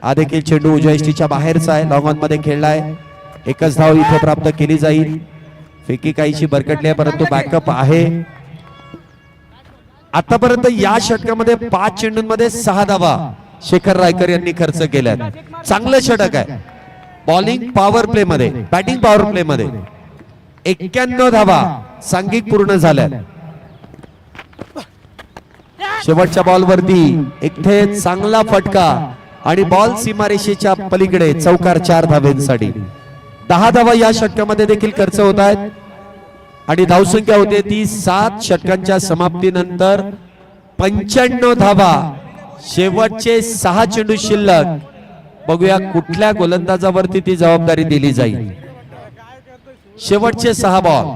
Speaker 1: हा देखील चेंडू उजयष्टीच्या बाहेरचा आहे. लॉंग ऑन मध्ये खेळलाय. एकच धाव इथे प्राप्त केली जाईल. फेकी काहीशी बरकटली आहे, परंतु बॅकअप आहे. आतापर्यंत या षटकामध्ये 5 चेंडूंमध्ये 6 धावा शेखर रायकर यांनी खर्च केल्यात. चांगलं षटक आहे. बॉलिंग पॉवर प्ले मध्ये, बॅटिंग पॉवर प्ले मध्ये 91 धावा सांघिक पूर्ण झाल्यात. शेवटच्या बॉल वरती इथे चांगला फटका आणि बॉल सीमारेषेच्या पलीकडे चौकार 4 धावांसाठी. 10 धावा या षटकामध्ये देखील खर्च होत आहेत आणि धावसंख्या होते ती 7 षटकांच्या समाप्तीनंतर 95 धावा. शेवटचे 6 चेंडू शिल्लक. बघूया कुठल्या गोलंदाजावरती ती जबाबदारी दिली जाईल. शेवटचे 6 बॉल.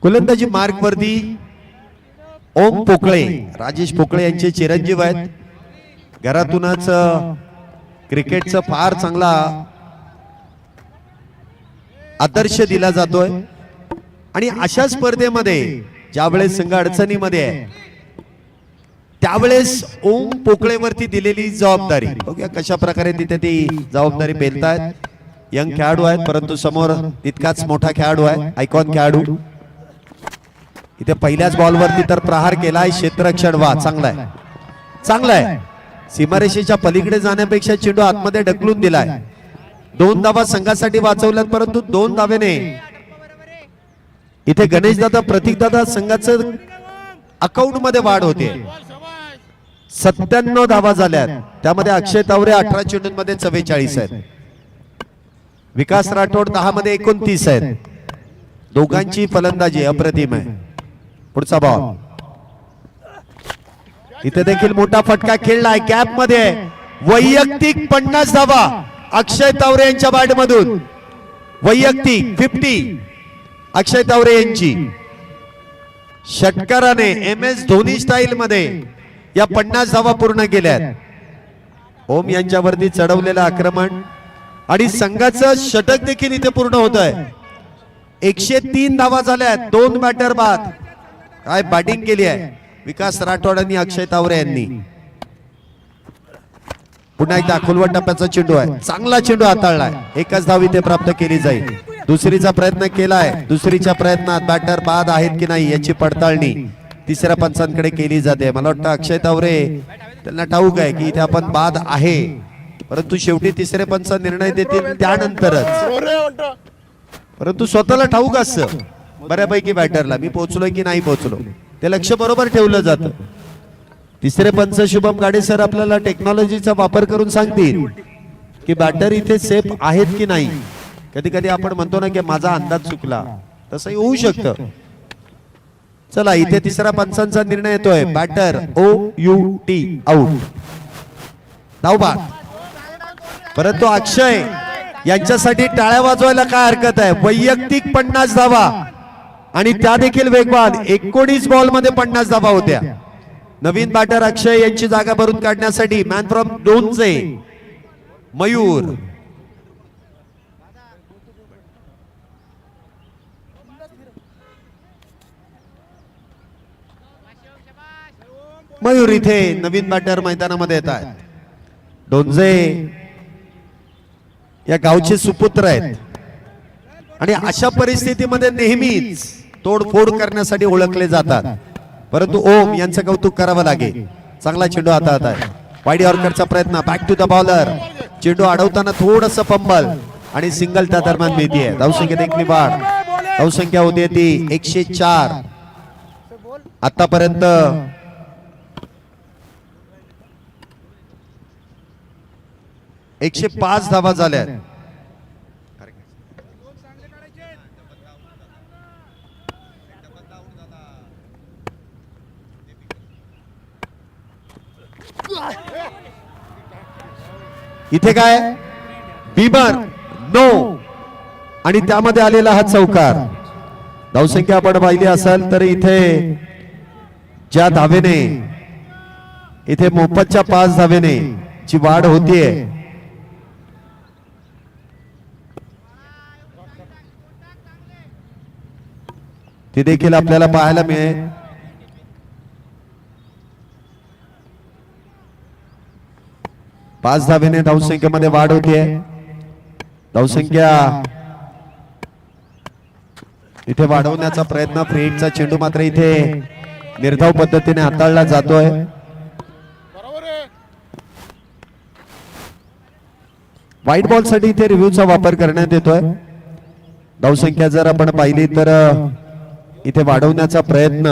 Speaker 1: गोलंदाजी मार्क वरती ओम पोकळे, राजेश पोकळे यांचे चिरंजीव आहेत. घरातूनच क्रिकेटचा फार चांगला आदर्श दिला जातोय आणि अशा स्पर्धेमध्ये ज्यावेळेस संघ अडचणीमध्ये आहे त्यावेळेस ओम पोकळेवरती दिलेली जबाबदारी बघूया कशा प्रकारे तिथे ती जबाबदारी पेलतायत. यंग खेळाडू आहेत परंतु समोर तितकाच मोठा खेळाडू आहे, आयकॉन खेळाडू. इथे पहिल्याच बॉलवरती तर प्रहार केलाय. क्षेत्ररक्षण वा चांगला आहे, चांगला आहे. सीमारेषेच्या पलीकडे जाण्यापेक्षा चेंडू आतमध्ये ढकलून दिलाय. 2 धावा संघासाठी वाचवल्यात परंतु 2 धावेने इथे गणेश दादा, प्रतीक दादा संघाचं अकाउंट मध्ये वाढ होते.
Speaker 2: बॉल शाबाश.
Speaker 1: 97 धावा झाल्यात, त्यामध्ये अक्षय तावरे 18 चेंडूंमध्ये 44 आहेत. विकास राठोड 10 मध्ये 29 आहेत. दोघांची फलंदाजी अप्रतिम आहे. पुढचा बॉल इथे देखील मोठा फटका खेळलाय गॅप मध्ये. वैयक्तिक 50 धावा अक्षय तावरे यांच्या बॅट मधून. वैयक्तिक 50 अक्षय तावरे यांची. षटकाराने MS धोनी स्टाईल मध्ये या 50 धावा पूर्ण केल्यात. ओम यांच्यावरती चढवलेलं आक्रमण आणि संघाचं षटक देखील इथे पूर्ण होत आहे. 103 धावा झाल्यात, 2 बॅटर बाद. काय बॅटिंग केली आहे विकास राठोड आणि अक्षय तावरे यांनी. पुन्हा एकदा खोलवट टप्प्याचा चेंडू आहे, चांगला चेंडू हाताळलाय. एकच धाव इथे प्राप्त केली जाईल. दुसरीचा प्रयत्न केलाय, दुसरीच्या प्रयत्नात बॅटर बाद आहेत की नाही याची पडताळणी तिसऱ्या पंचांकडे केली जाते. मला वाटतं अक्षय तावरे त्यांना ठाऊक आहे की इथे आपण बाद आहे, परंतु शेवटी तिसरे पंच निर्णय देतील त्यानंतरच.
Speaker 2: रे म्हणतो.
Speaker 1: परंतु स्वतःला ठाऊक असतं बऱ्यापैकी बॅटरला मी पोहोचलोय की नाही पोहोचलो, ते लक्ष बरोबर ठेवलं जातं. तिसरे पंच शुभम गाडे सर आपल्याला टेक्नॉलॉजीचा वापर करून सांगतील की बॅटर इथे सेफ आहेत की नाही. कधी कधी आपण म्हणतो ना की माझा अंदाज चुकला, तसंही होऊ शकतं. चला इथे तिसरा पंचांचा निर्णय येतोय. बॅटर OUT आउट, धावबाद. परंतु अक्षय यांच्यासाठी टाळ्या वाजवायला काय हरकत आहे. वैयक्तिक 50 धावा आणि त्या देखील वेगवान. 19 बॉल मध्ये 50 धावा होत्या. नवीन बॅटर अक्षय यांची जागा भरून काढण्यासाठी मॅन फ्रॉम दोनचे मयूर. मयूर इथे नवीन बॅटर मैदानामध्ये येत आहेत. डोंजे या गावचे सुपुत्र आहेत आणि अशा परिस्थितीमध्ये नेहमीच तोडफोड करण्यासाठी ओळखले जातात. परंतु ओम यांचं कौतुक करावं लागेल. चांगला चेंडू हातात आहे. वाईड यॉर्करचा प्रयत्न, बॅक टू द बॉलर. चेंडू अडवताना थोडस पंबल आणि सिंगल त्या दरम्यान मिळते. धावसंख्या देखील वाढ. धावसंख्या होते ती 104. आतापर्यंत 105 धावा झाल्या. इथे काय बीबर नो आणि त्यामध्ये आलेला हा चौकार. धावसंख्या आपण पाहिली असेल तर इथे ज्या धावेने इथे मोफतच्या 5 धावेने ची वाढ होतीये, ती देखील आपल्याला पाहायला मिळेल. पाच धावेने धावसंख्येमध्ये वाढ होतीये. धावसंख्या इथे वाढवण्याचा प्रयत्न. फ्रीडचा चेंडू मात्र इथे निर्धाव पद्धतीने हाताळला जातोय.
Speaker 2: बरोबर आहे.
Speaker 1: व्हाईट बॉल साठी इथे रिव्ह्यूचा वापर करण्यात येतोय. धावसंख्या जर आपण पाहिली तर इथे वाढवण्याचा प्रयत्न.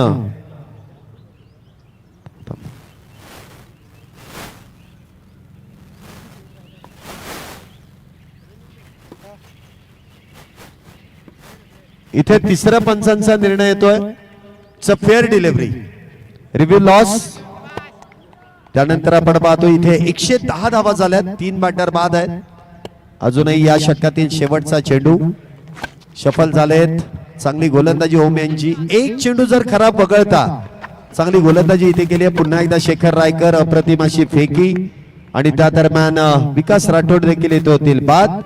Speaker 1: इथे तिसऱ्या पंचांचा निर्णय येतोय. It's a fair delivery. Review loss. त्यानंतर आपण पाहतो इथे 110 धावा झाल्यात. 3 बॅटर बाद आहेत. अजूनही या षटकातील शेवटचा चेंडू सफल झालेत. चांगली गोलंदाजी ओम यांची. एक चेंडू जर खराब वगळता चांगली गोलंदाजी इथे केली आहे. पुन्हा एकदा शेखर रायकर अप्रतिम अशी फेकी आणि त्या दरम्यान विकास राठोड देखील येत होतील बाद.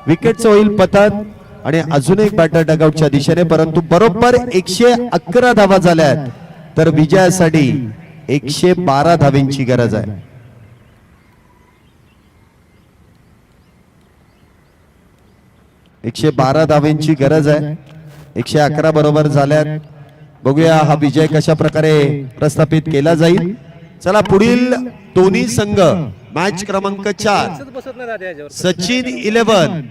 Speaker 1: विकेटचं होईल पतन आणि अजून एक बॅटर डगआउटच्या दिशेने. परंतु बरोबर 111 धावा झाल्यात तर विजयासाठी 112 धावेंची गरज आहे. एकशे 12 धावेंची गरज आहे. 111 बरोबर झाल्यात. बघूया हा विजय कशा प्रकारे प्रस्थापित केला जाईल. चला पुढील दोन्ही संघ मॅच क्रमांक 4 सचिन 11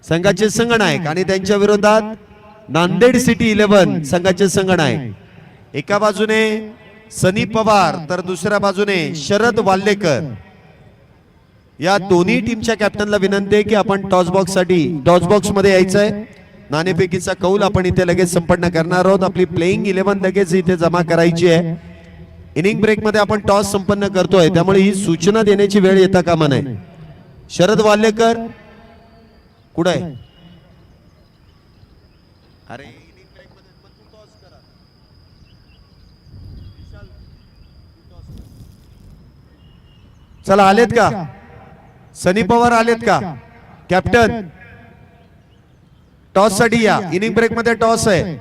Speaker 1: संघाचे संघनायक आणि त्यांच्या विरोधात नांदेड सिटी 11 संघाचे संघनायक. एका बाजूने सनी पवार तर दुसऱ्या बाजूने शरद वाल्लेकर. या दोन्ही टीमच्या कॅप्टनला विनंती आहे की आपण टॉस बॉक्स साठी टॉस बॉक्स मध्ये यायचंय. नाणेफेकीचा कौल आपण इथे लगेच संपन्न करणार आहोत. आपली प्लेइंग 11 लगेच इथे जमा करायची आहे. इनिंग ब्रेक मध्ये आपण टॉस संपन्न करतोय त्यामुळे ही सूचना देण्याची वेळ येता कामा नये. शरद वाल्लेकर कुठे आहे? अरे चला आलेत का? सनी पवार आलेत का? कॅप्टन टॉस साठी या. इनिंग ब्रेक मध्ये टॉस आहे.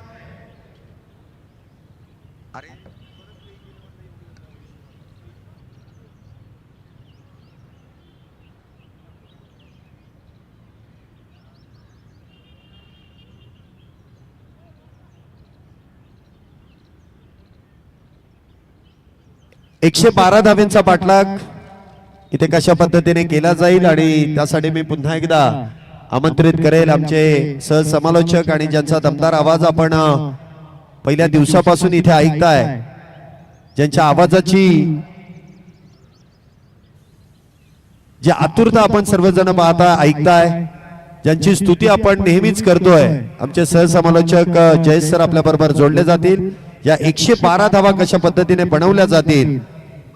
Speaker 1: एकशे 12 धाव्यांचा पाठलाग इथे कशा पद्धतीने केला जाईल आणि त्यासाठी मी पुन्हा एकदा आमंत्रित करेल आमचे सहसमालोचक आणि ज्यांचा दमदार आवाज आपण पहिल्या दिवसापासून इथे ऐकताय, ज्यांच्या आवाजाची जी आतुरता आपण सर्वजण पाहता ऐकताय, ज्यांची स्तुती आपण नेहमीच करतोय, आमचे सहसमालोचक जयेश सर आपल्या बरोबर जोडले जातील. या 112 धावा कशा पद्धतीने बनवल्या जातील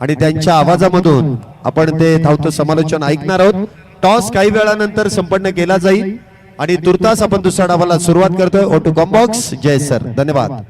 Speaker 1: आणि त्यांच्या आवाजामधून आपण ते धावतं समालोचन ऐकणार आहोत. टॉस काही वेळानंतर संपन्न केला जाईल आणि तुर्तास आपण दुसऱ्या डावाला सुरुवात करतोय. ओटू कॉम्बॉक्स जयेश सर, धन्यवाद.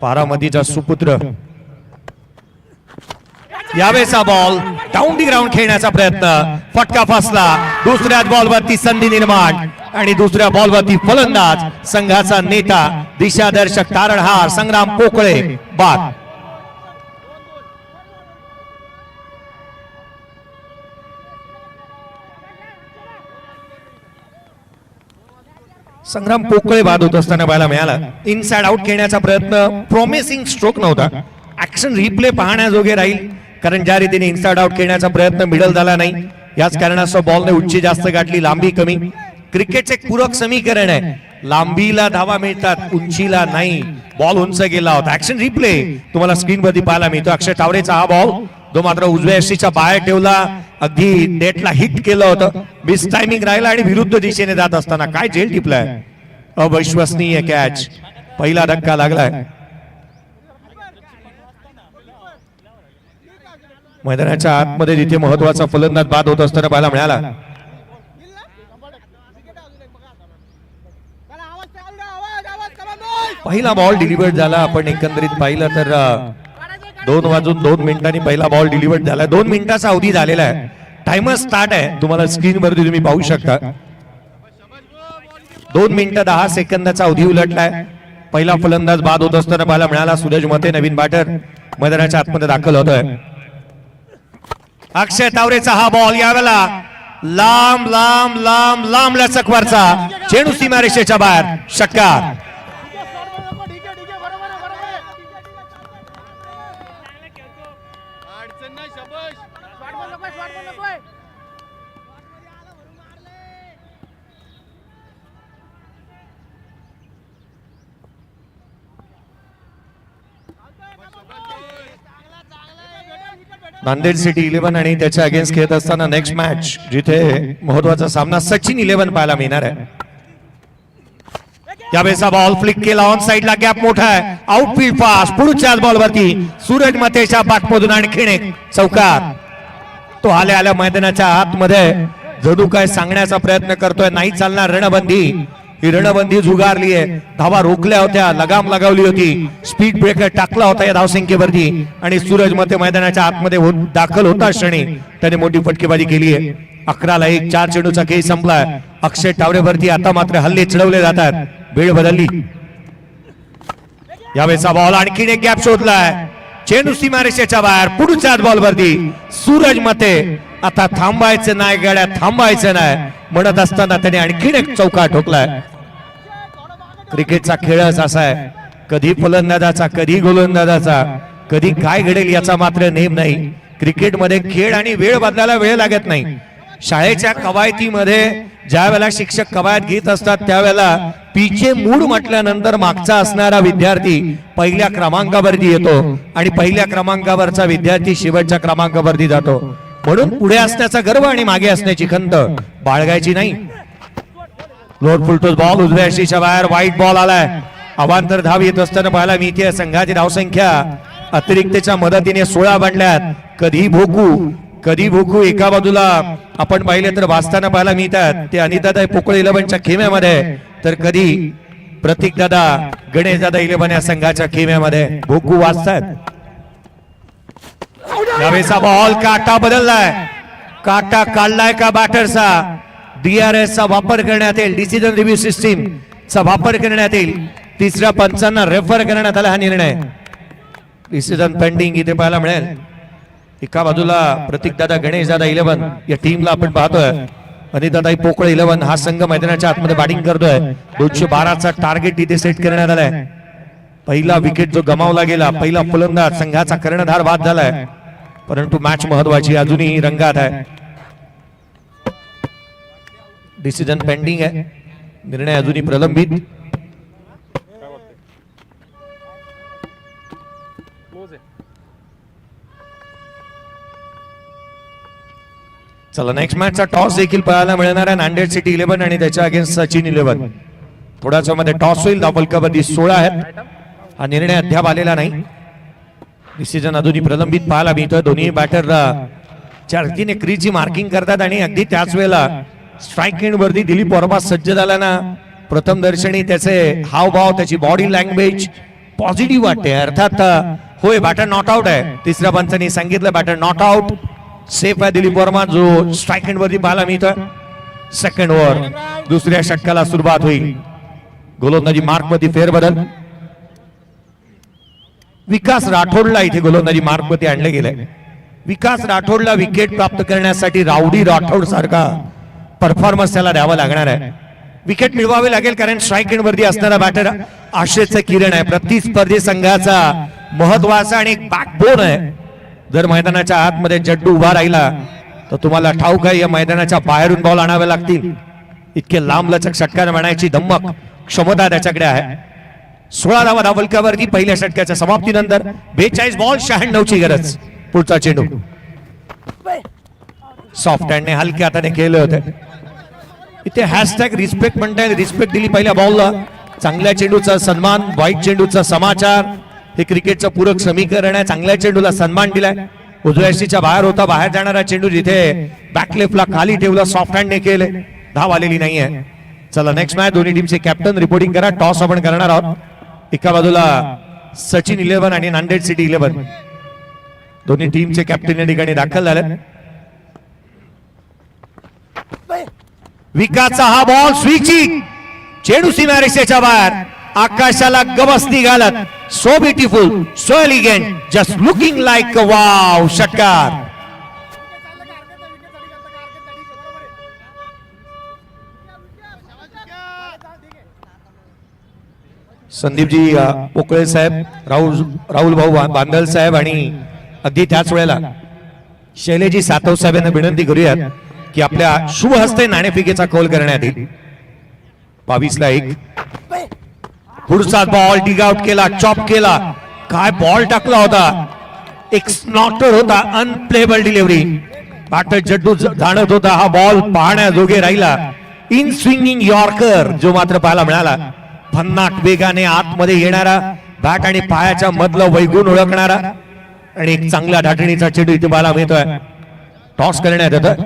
Speaker 3: बारामतीचा सुपुत्र यावेळेचा बॉल डाऊन दी ग्राउंड खेळण्याचा प्रयत्न, फटका फसला. दुसऱ्या बॉलवरती संधी निर्माण आणि दुसऱ्या बॉलवरती फलंदाज संघाचा नेता दिशादर्शक तारणहार संग्राम पोकळे बाद. संग्राम पोकळे बाद होत असताना पाहायला मिळाला. इनसाइड आउट खेळण्याचा प्रयत्न, प्रॉमिसिंग स्ट्रोक नव्हता. ऍक्शन रिप्ले पाहण्याजोगे राहील कारण ज्या रीतीने इनसाइड आउट खेळण्याचा प्रयत्न मिडल झाला नाही, याच कारणास्तव बॉलने उंची जास्त गाठली, लांबी कमी. क्रिकेटचे एक पूरक समीकरण आहे, लांबीला धावा मिळतात, उंचीला नाही. बॉल उंच गेला होता. ऍक्शन रिप्ले तुम्हाला स्क्रीनवरती पाहायला मिळतो. अक्षय टावरेचा हा बॉल तो मात्र उजव्या यष्टीच्या बाहेर ठेवला, अगदी नेटला हिट केलं होतं. मिस टायमिंग राहिला आणि विरुद्ध दिशेने जात असताना काय झेल टिपलाय. अविश्वसनीय कॅच, पहिला धक्का लागलाय. मैदानाच्या आतमध्ये जिथे महत्वाचा फलंदाज बाद होत असताना पाहायला मिळाला. पहिला बॉल डिलिव्हर्ड झाला. आपण एकंदरीत पाहिलं तर 2 वाजून 2 मिनिटांनी पहिला बॉल डिलिव्हर्ड झाला. 2 मिनिटाचा अवधी झालेला आहे. टाइमर स्टार्ट आहे, तुम्हाला स्क्रीनवरती तुम्ही पाहू शकता. 2 मिनिटं 10 सेकंदाचा अवधी उलटलाय. पहिला फलंदाज बाद होत असताना पाहायला मिळाला. सूरज मते नवीन बॅटर मैदानाच्या आतमध्ये दाखल होतोय. अक्षय तावरेचा हा बॉल यावेळेला लांब लांब लांब लांब लचकवरचा चेंडू सीमारेषेच्या बाहेर, षटकार. नांदेड सिटी 11 आणि त्याच्या अगेन्स्ट खेळत असताना नेक्स्ट मॅच जिथे महत्वाचा सामना सचिन 11 पाहायला मिळणार आहे. त्यावेळेस बॉल फ्लिक केला ऑन साइडला गॅप मोठा आहे आउटफील्ड फास्ट पुढच्याच बॉलवरती सूरज मतेच्या पाठमधून आणखीन एक चौकार. तो आल्या आल्या मैदानाच्या आतमध्ये जणू काय सांगण्याचा प्रयत्न करतोय नाही चालणार रणबंदी. ही रणबंदी झुगारली आहे. धावा रोखल्या होत्या लगाम लगावली होती स्पीड ब्रेकर टाकला होता या धावसंख्येवरती आणि सूरज मते मैदानाच्या आतमध्ये दाखल होता क्षणी त्याने मोठी फटकेबाजी केली आहे. 11-1 4 चेंडूचा खेळ संपलाय. अक्षय टावरेवरती आता मात्र हल्ले चढवले जातात. वेळ बदलली. यावेळेचा बॉल आणखीन एक गॅप शोधलाय चेंडू सीमारेषेच्या बाहेर पुढच्याच बॉलवरती सूरज मते आता थांबायचं नाही गाड्या थांबायचं नाही म्हणत असताना त्याने आणखीन एक चौका ठोकलाय. क्रिकेटचा खेळच असा आहे कधी फलंदाजाचा कधी गोलंदाजाचा कधी काय घडेल याचा मात्र नेम नाही. क्रिकेटमध्ये खेळ आणि वेळ बदलायला वेळ लागत नाही. शाळेच्या कवायतीमध्ये ज्या वेळेला शिक्षक कवायत घेत असतात त्यावेळेला पीचे मूड म्हटल्यानंतर मागचा असणारा विद्यार्थी पहिल्या क्रमांकावरती येतो आणि पहिल्या क्रमांकावरचा विद्यार्थी शेवटच्या क्रमांकावरती जातो. म्हणून पुढे असण्याचा गर्व आणि मागे असण्याची खंत बाळगायची नाही. लोअर फुलटोस बॉल उजव्या यष्टीच्या बाहेर वाईट बॉल आलाय. अवांतर धाव येत असताना पाहायला मिळते. संघाची धावसंख्या अतिरिक्तच्या मदतीने 16 बनल्यात. कधी भोकू एका बाजूला आपण पाहिले तर वाचताना पाहायला मिळतात ते अनिताताई पोकळ 11च्या खेम्यामध्ये तर कधी प्रतीक दादा गणेश दादा 11 या संघाच्या खेम्यामध्ये भोकू वाचतात. यावेळेचा बॉल काटा बदललाय. काटा काढलाय का बॅटरचा. DRS चा वापर करण्यात येईल डिसिजन रिव्ह्यू सिस्टीम चा वापर करण्यात येईल. तिसऱ्या पंचांना रेफर करण्यात आला हा निर्णय. डिसिजन पेंडिंग इथे पाहायला मिळेल. एका बाजूला प्रतीक दादा गणेश दादा 11 या टीमला आपण पाहतोय. अनिताताई पोकळ 11 हा संघ मैदानाच्या आतमध्ये बॅटिंग करतोय. 212चा टार्गेट इथे सेट करण्यात आलाय. पहिला विकेट जो गमावला गेला पहिला फलंदाज संघाचा कर्णधार बाद झालाय परंतु मॅच महत्वाची अजूनही रंगात आहे. डिसिजन पेंडिंग आहे निर्णय अजूनही प्रलंबित. चला नेक्स्ट मॅचचा टॉस देखील पाहायला मिळणार आहे. नांदेड सिटी 11 आणि त्याच्या अगेन्स्ट सचिन 11. थोड्याच मध्ये टॉस होईल. धावफलकावरती 16 आहेत. हा निर्णय अद्याप आलेला नाही. डिसिजन अजूनही प्रलंबित पाहायला मिळतोय. दोन्ही बॅटर चारतीने क्रीजची मार्किंग करतात आणि अगदी त्याच वेळेला स्ट्राईक एंड वरती दिलीप वर्मा सज्ज झाला ना प्रथम दर्शनी त्याचे हावभाव त्याची बॉडी लँग्वेज पॉझिटिव्ह वाटते. अर्थात होय बॅटर नॉट आउट आहे. तिसऱ्या पंचांनी सांगितलं बॅटर नॉट आउट सेफ आहे दिलीप वर्मा जो स्ट्राईक एंड वरती पाहायला मिळतोय. सेकंड ओव्हर दुसऱ्या षटकाला सुरुवात होईल. गोलंदाजी मार्क मध्ये फेरबदल. विकास राठोडला इथे गोलंदाजी मार्क मध्ये आणले गेले. विकास राठोडला विकेट प्राप्त करण्यासाठी राऊडी राठोड सारखा परफॉर्मन्स त्याला द्यावा लागणार आहे. विकेट मिळवावे लागेल कारण स्ट्राईक एंड वरती असणारा बॅटर आशेचं किरण आहे. प्रतिस्पर्धी संघाचा महत्वाचा आणि एक बॅकबोन आहे. जर मैदानाच्या आतमध्ये जड्डू उभा राहिला तर तुम्हाला ठाऊक आहे या मैदानाच्या बाहेरून बॉल आणावे लागतील. इतके लांब लचक षटकार मारण्याची धम्मक क्षमता त्याच्याकडे आहे. 16 धावा धावफलकावरती पहिल्या षटकाच्या समाप्तीनंतर 42 बॉल 96 ची गरज. पुढचा चेंडू सॉफ्ट हँडने हलक्या हाताने केले होते. इथे हॅशटॅग रिस्पेक्ट म्हणता येईल. रिस्पेक्ट दिली पहिल्या बॉलला. चांगल्या चेंडूचा सन्मान वाईट चेंडूचा समाचार हे क्रिकेटचं पूरक समीकरण आहे. चांगल्या चेंडूला सन्मान दिलाय. उजव्या यष्टीच्या बाहेर होता. बाहेर जाणारा चेंडू जिथे बॅकलेफ्टला खाली ठेवला सॉफ्ट हँडने केले. धाव आलेली नाहीये. चला नेक्स्ट मॅच दोन्ही टीमचे कॅप्टन रिपोर्टिंग करा. टॉस आपण करणार आहोत. एका बाजूला सचिन 11 आणि नांदेड सिटी 11 दोन्ही टीमचे कॅप्टन या ठिकाणी दाखल झाले. विकासचा हा बॉल स्विचिंग चेंडू सीमारेषेच्या बाहेर आकाशाला गवसणी घालत. So beautiful so elegant just looking like wow. षटकार. संदीपजी पोकळे साहेब राहुल भाऊ बांदल साहेब आणि अगदी त्याच वेळेला शैलेजी सातव साहेब यांना विनंती करूयात की आपल्या शुभ हस्ते नाणेफेकीचा कौल करण्यात येईल. 22-1 पुढचा बॉल डिग आउट केला चॉप केला. काय बॉल टाकला होता. एक स्नॉटर होता, अनप्लेबल डिलिव्हरी. पाठ जड्डू जाणत होता, हा बॉल पाहण्याजोगे राहिला. इन स्विंगिंग यॉर्कर जो मात्र पाहायला मिळाला. भन्नाट वेगाने आतमध्ये येणारा, बॅट आणि पायाच्या मधलं वैगून ओळखणारा आणि एक चांगल्या धाटणीचा चेंडू इथे पाहायला मिळतोय. टॉस करण्यात येतं.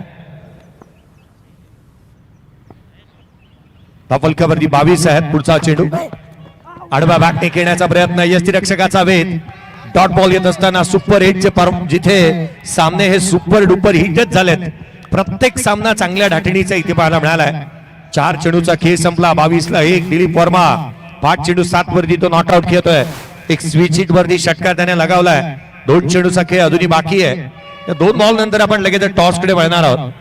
Speaker 3: फलकावरती 22 आहेत. पुढचा चेंडू आडवा बॅटने खेळण्याचा प्रयत्न, यष्टीरक्षकाचा वेध. डॉट बॉल येत असताना सुपर हिटचे जिथे सामने हे सुपर डुपर हिटच झालेत. प्रत्येक सामना चांगल्या धाटणीचा इथे पाहायला मिळालाय. 4 चेंडूचा खेळ संपला. 22ला 1. दिलीप वर्मा 5 चेंडू 7 वरती तो नॉट आउट खेळतोय. एक स्विच हिट वरती षटकार त्याने लगावलाय. 2 चेंडूचा खेळ अजूनही बाकी आहे. या 2 बॉल नंतर आपण लगेच टॉस कडे वळणार आहोत.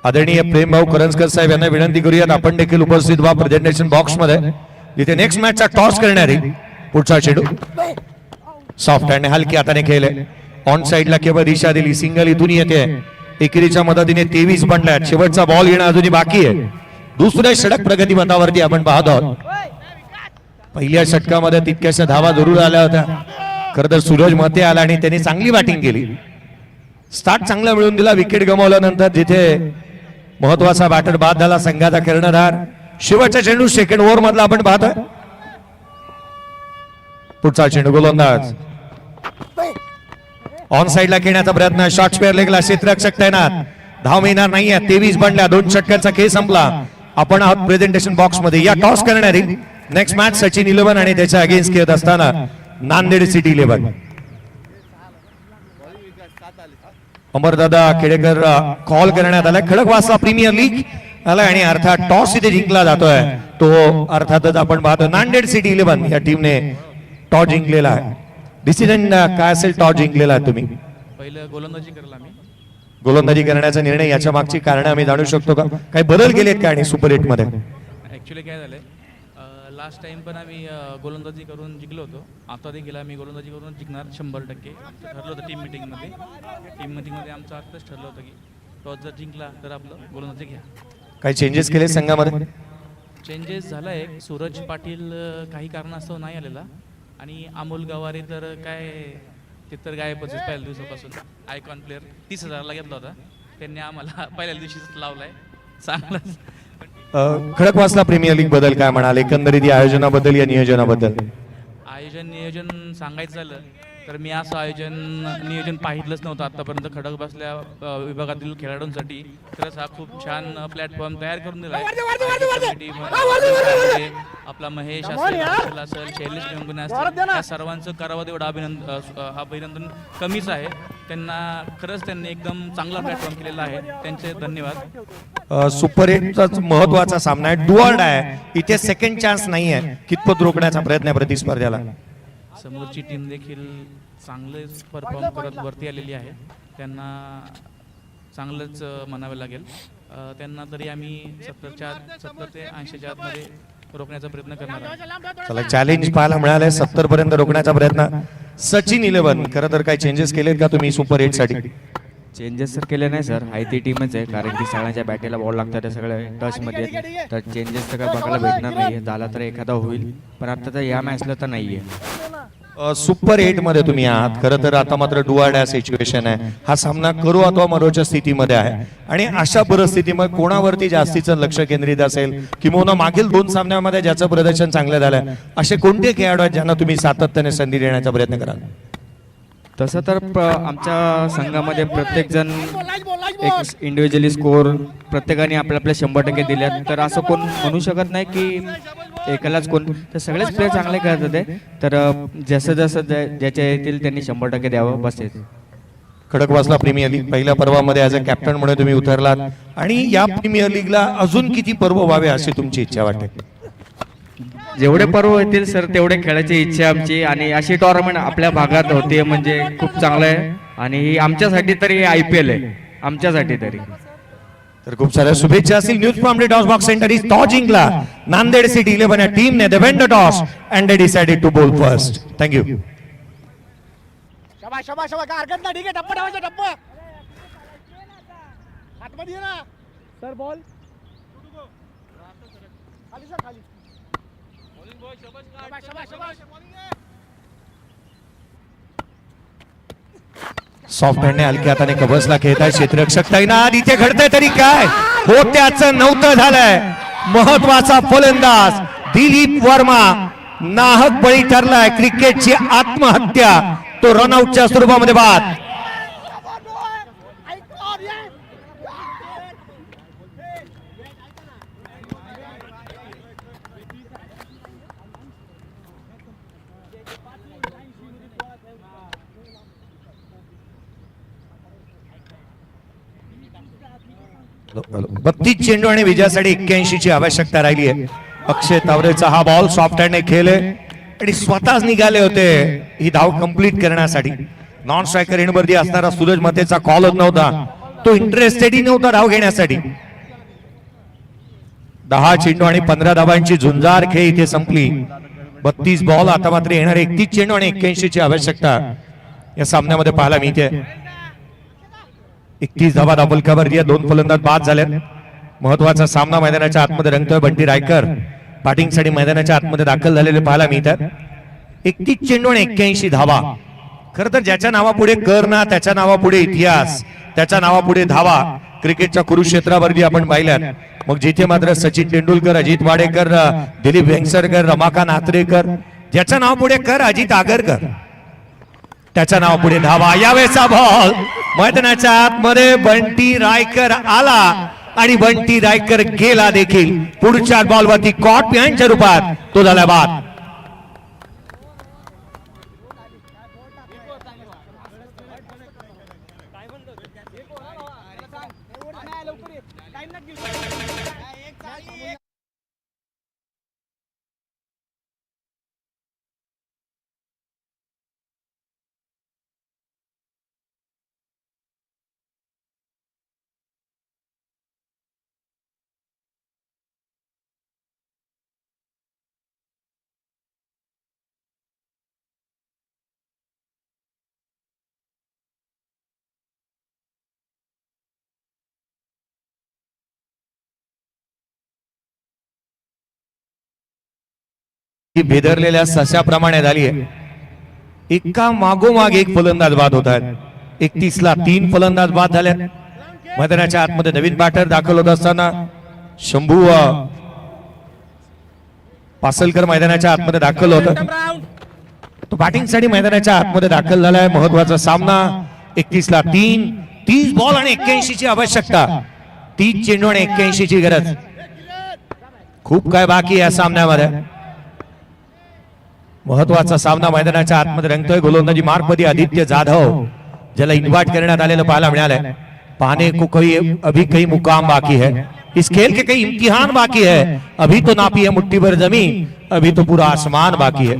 Speaker 3: आदरणीय प्रेमभाऊ करंजकर साहेब यांना विनंती करूयात, आपण देखील उपस्थित व्हा प्रेझेंटेशन बॉक्स मध्ये, जिथे नेक्स्ट मॅचचा टॉस करणार आहे. पुढचा चेंडू सॉफ्ट हँड हलकी हाताने खेळले. ऑन साइडला केवळ दिशा दिली. सिंगल इथून येते. एकेरीच्या मदतीने 23 बनल्यात. शेवटचा बॉल येणं अजूनही बाकी आहे. दुसऱ्या षटक प्रगती मतावरती आपण पाहत आहोत. पहिल्या षटकामध्ये तितक्याशा धावा जरूर आल्या होत्या. खरं तर सूरज महते आला आणि त्यांनी चांगली बॅटिंग केली. स्टार्ट चांगला मिळून दिला. विकेट गमावल्यानंतर जिथे महत्वाचा बॅटर बाद झाला संघाचा कर्णधार. शेवटचा चेंडू सेकंड ओव्हर मधला आपण पाहतोय. पुढचा चेंडू गोलंदाज ऑन साइडला खेळण्याचा प्रयत्न. शॉर्ट स्क्वेअर लेगला क्षेत्ररक्षक तैनात. धाव मिळणार नाहीये. 23 बनल्या. 2 षटकांचा खेळ संपला. आपण आहोत प्रेझेंटेशन बॉक्स मध्ये. या टॉस करणारी नेक्स्ट मॅच सचिन 11 आणि त्याच्या अगेन्स्ट खेळत असताना नांदेड सिटी 11. अमरदादा खेडेकर कॉल करण्यात आला. खडकवासला प्रीमियर लीग आला आणि अर्थात टॉस इथे जिंकला जातोय. तो अर्थातच आपण पाहतो नांदेड सिटी 11 या टीमने टॉस जिंकलेला आहे. डिसिजन काय असेल टॉस जिंकलेला आहे तुम्ही?
Speaker 4: पहिलं गोलंदाजी करायला आम्ही.
Speaker 3: गोलंदाजी करण्याचा निर्णय, याच्या मागची कारण आम्ही जाणू शकतो का? काही बदल केलेत का आणि सुपर हिट मध्ये?
Speaker 4: ॲक्च्युली काय झालंय, लास्ट टाइम पण आम्ही गोलंदाजी करून जिंकलो होतो. आता देखील आम्ही गोलंदाजी करून जिंकणार 100%. ठरलं होतं टीम मिटिंगमध्ये. टीम मिटिंगमध्ये आमचं आत्ताच ठरलं होतं की टॉस जर जिंकला तर आपलं गोलंदाजी घ्या.
Speaker 3: काही चेंजेस केले संघामध्ये?
Speaker 4: चेंजेस झाला एक. सूरज पाटील काही कारणास्तव नाही आलेला आणि अमोल गवारे तर काय ते तर गायबच आहे पहिल्या दिवसापासून. आयकॉन प्लेअर 30,000ला घेतला होता. त्यांनी आम्हाला पहिल्या दिवशीच लावलाय. चांगलाच.
Speaker 3: खडकवासला प्रीमियर लीग बद्दल काय म्हणाल, एकंदरीत या आयोजनाबद्दल, या नियोजनाबद्दल?
Speaker 4: नियोजन सांगायचं झालं तर मी असं नियोजन पाहिलंच नव्हतं आतापर्यंत खडकवासला विभागातील खेळाडूंसाठी. खरंच हा खूप छान प्लॅटफॉर्म तयार करून दिला आहे. आपला महेश असेल, शैलेश गंगुने असतील, त्या सर्वांचं करावं तेवढं अभिनंदन कमीच आहे. त्यांना खरंच त्यांनी एकदम चांगला प्लॅटफॉर्म केलेला आहे. त्यांचे धन्यवाद.
Speaker 3: सुपर हिटचा महत्वाचा सामना आहे. Do or die. इथे सेकंड चान्स नाही आहे. कितपत रोखण्याचा प्रयत्न आहे प्रतिस्पर्ध्याला?
Speaker 4: समोरची टीम देखील चांगलेच परफॉर्म करत वरती आलेली आहे. त्यांना चांगलंच म्हणावं लागेल. त्यांना तरी आम्ही 70 ते 80च्या आतमध्ये रोखण्याचा प्रयत्न करणार आहोत.
Speaker 3: चला, चॅलेंज पाहायला मिळालंय. 70 पर्यंत रोखण्याचा प्रयत्न. सचिन 11 खरं तर काही चेंजेस केलेत का तुम्ही सुपर हिट साठी?
Speaker 5: चेंजेस तर केले नाही सर, आहे ती टीमच आहे. कारण की सगळ्यांच्या बॅटेला बॉल लागतात, ते सगळे टचमध्ये आहेत. तर चेंजेस तर काय बघायला भेटणार नाही. झाला तर एखादा होईल, पण आता तर या मॅचला तर नाही आहे.
Speaker 3: सुपर एट मध्ये तुम्ही आहात. खरं तर आता मात्र डू ऑर डाय सिच्युएशन आहे. हा सामना करू अथवा मरोच्या स्थितीमध्ये आहे आणि अशा परिस्थितीमध्ये कोणावरती जास्तीचं लक्ष केंद्रित असेल, किंवा मागील 2 सामन्यामध्ये ज्याचं प्रदर्शन चांगलं झालं, असे कोणते खेळाडू आहेत ज्यांना तुम्ही सातत्याने संधी देण्याचा प्रयत्न कराल?
Speaker 5: तसं तर आमच्या संघामध्ये प्रत्येक जण एक इंडिव्हिज्युअली स्कोर प्रत्येकाने आपल्या 100% दिल्यात. तर असं कोण म्हणू शकत नाही की एकालाच कोण, तर सगळेच प्लेयर चांगले खेळत होते. तर जसं जसं ज्याच्या येतील त्यांनी 100% द्यावं बस.
Speaker 3: खडकवासला प्रीमियर लीग पहिल्या पर्वामध्ये ॲज अ कॅप्टन म्हणून तुम्ही उतरलात आणि या प्रीमियर लीगला अजून किती पर्व व्हावे अशी तुमची इच्छा वाटते?
Speaker 5: जेवढे पर्व येतील सर तेवढे खेळायची इच्छा आमची. आणि अशी टुर्नामेंट आपल्या भागात होते म्हणजे खूप चांगलं आहे. आणि ही आमच्यासाठी तरी IPL आहे, आमच्यासाठी तरी.
Speaker 3: तर खूप साऱ्या शुभेच्छा असतील. News from the toss box centre is toss जिंकला नांदेड सिटी 11 या टीमने. They won the toss and they decided to bowl first. Thank you.
Speaker 2: शाबाश शाबाश शाबाश, काय हरकत नाही. ठीक आहे, टप्पा ठेवायचा. टप्पा आतमध्ये ये ना सर. बॉल खाली सर, खाली. शाबाश शाबाश शाबाश.
Speaker 3: सॉफ्ट हँडने हलक्या हाताने कबसला खेळताय क्षेत्ररक्षक तैनात. इथे घडतंय तरी काय होत्याचं नव्हतं झालंय. महत्वाचा फलंदाज दिलीप वर्मा नाहक बळी ठरलाय. क्रिकेटची आत्महत्या, तो रनआउटच्या स्वरूपामध्ये बाद. बत्तीस चेंडू आणि विजयासाठी 81 ची आवश्यकता राहिली आहे. अक्षय तावरेचा हा बॉल सॉफ्ट हँडने खेळले आणि स्वतःच निघाले होते ही धाव कंप्लीट करण्यासाठी. नॉन स्ट्रायकर एंडवरती असणारा सूरज मतेचा कॉलच नव्हता, तो इंटरेस्टेडही नव्हता धाव घेण्यासाठी. 10 चेंडू आणि 15 धावांची झुंजार खेळ इथे संपली. 32 बॉल, आता मात्र येणारे 31 चेंडू आणि 81 ची आवश्यकता या सामन्यामध्ये पाहायला मिळते. 31 धावा दाबलकावरती 2 फलंदाज बाद झालेत. महत्वाचा सामना मैदानाच्या आतमध्ये रंगतोय. बंटी रायकर बॅटिंगसाठी मैदानाच्या आतमध्ये दाखल झालेले पाहायला मिळतात. 31 चेंडू आणि 81 धावा. खर तर ज्याच्या नावापुढे कर ना, त्याच्या नावापुढे इतिहास, त्याच्या नावापुढे धावा क्रिकेटच्या कुरुक्षेत्रावरती आपण पाहिल्यात. मग जिथे मात्र सचिन तेंडुलकर, अजित वाडेकर, दिलीप वेंगसरकर, रमाकांत आत्रेकर, ज्याच्या नावापुढे कर अजित आगरकर, त्याच्या नावापुढे धावा. यावेळेचा बॉल मैदानाच्या आतमध्ये बंटी रायकर आला आणि बंटी रायकर गेला देखील. पुढच्या बॉलवरती कॉट बिहाइंडच्या रूपात तो झाला बाद. ही भेदरलेल्या सशाप्रमाणे झाली आहे. एका मागोमाग एक फलंदाज बाद होत आहेत. 31 ला 3 फलंदाज बाद झालेत. मैदानाच्या आतमध्ये नवीन बॅटर दाखल होत असताना शंभू पासलकर मैदानाच्या आतमध्ये दाखल होत. तो बॅटिंगसाठी मैदानाच्या आतमध्ये दाखल झालाय. महत्वाचा सामना. 31 ला 3, 30 बॉल आणि 81 ची आवश्यकता. 30 चेंडू आणि 81 ची गरज. खूप काय बाकी या सामन्यामध्ये. महत्वाचा सामना मैदानाच्या आतमध्ये रंगतोय. गोलंदाजी मार्कमध्ये आदित्य जाधव, ज्याला इन्व्हाइट करण्यात आलेलं पाहायला मिळालंय. पाने को कोई अभी कई मुकाम बाकी है, इस खेल के कई इम्तिहान बाकी है. अभी तो नापी है मुट्ठी भर जमीन, अभी तो पूरा आसमान बाकी है.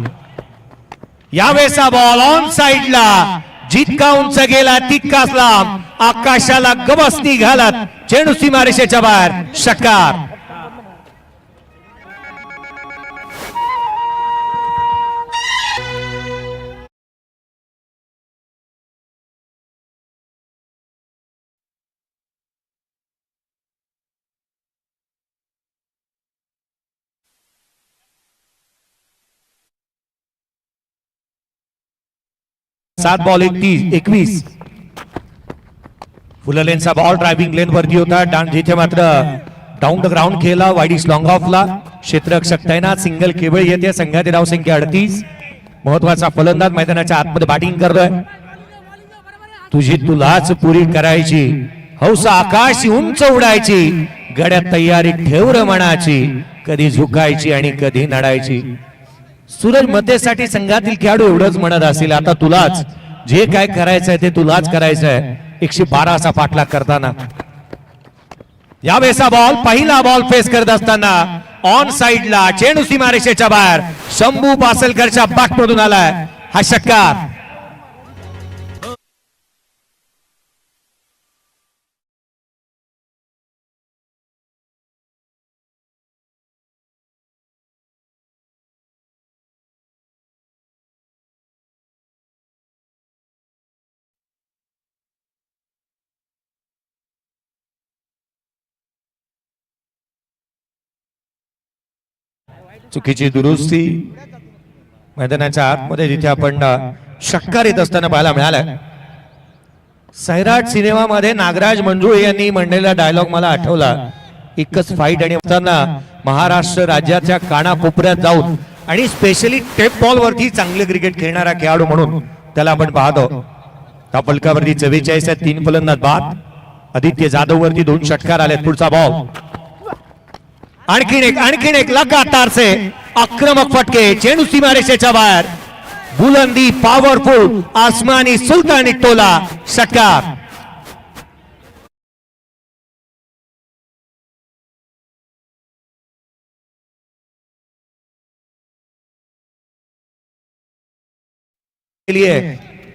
Speaker 3: यावेळेचा बॉल ऑन साइडला, जितका उंच गेला तितकाच लांब, आकाशाला गवसणी घालत चेंडू सीमारेषेच्या बाहेर. षटकार. सात बॉल 21. फुललेनचा बॉल ड्रायव्हिंग लेन वरती होता. जिथे मात्र डाऊन द ग्राउंड खेळला. वाईडिश लॉंग ऑफला क्षेत्ररक्षक तैनात. सिंगल केवळ येते. संघाची धाव संख्या 38. महत्वाचा फलंदाज मैदानाच्या आतमध्ये बॅटिंग करतोय. तुझी तुलाच पुरी करायची, हौस आकाश उंच उडायची, गड्यात तयारी ठेवर मनाची, कधी झुकायची आणि कधी नडायची. सूरज मतेसाठी संघातील खेळाडू एवढंच म्हणत असेल, आता तुलाच जे काय करायचंय ते तुलाच करायचंय. 112 असा पाठलाग करताना यावेळेचा बॉल, पहिला बॉल फेस करत असताना ऑन साइडला चेंडू सीमारेषेच्या बाहेर. शंभू पासलकरच्या बॅटमधून आलाय हा षटकार. चुकीची दुरुस्ती मैदानाच्या आतमध्ये जिथे आपण षटकार येत असताना पाहायला मिळालाय. सैराट सिनेमामध्ये नागराज मंजुळे यांनी म्हणलेला डायलॉग मला आठवला. एकच फाईट आणि असताना महाराष्ट्र राज्याच्या कानाकोपऱ्यात जाऊन आणि स्पेशली टेप बॉल वरती चांगले क्रिकेट खेळणारा खेळाडू म्हणून त्याला आपण पाहतो. त्या फलकावरती 44 आहेत, 3 फलंदाज बाद. आदित्य जाधव वरती 2 षटकार आलेत. पुढचा बॉल आणखीन एक लगातार से आक्रमक फटके, चेंडू सीमारेषेच्या बाहेर, बुलंदी पॉवरफुल, आसमानी सुलतानी टोला, षटकार.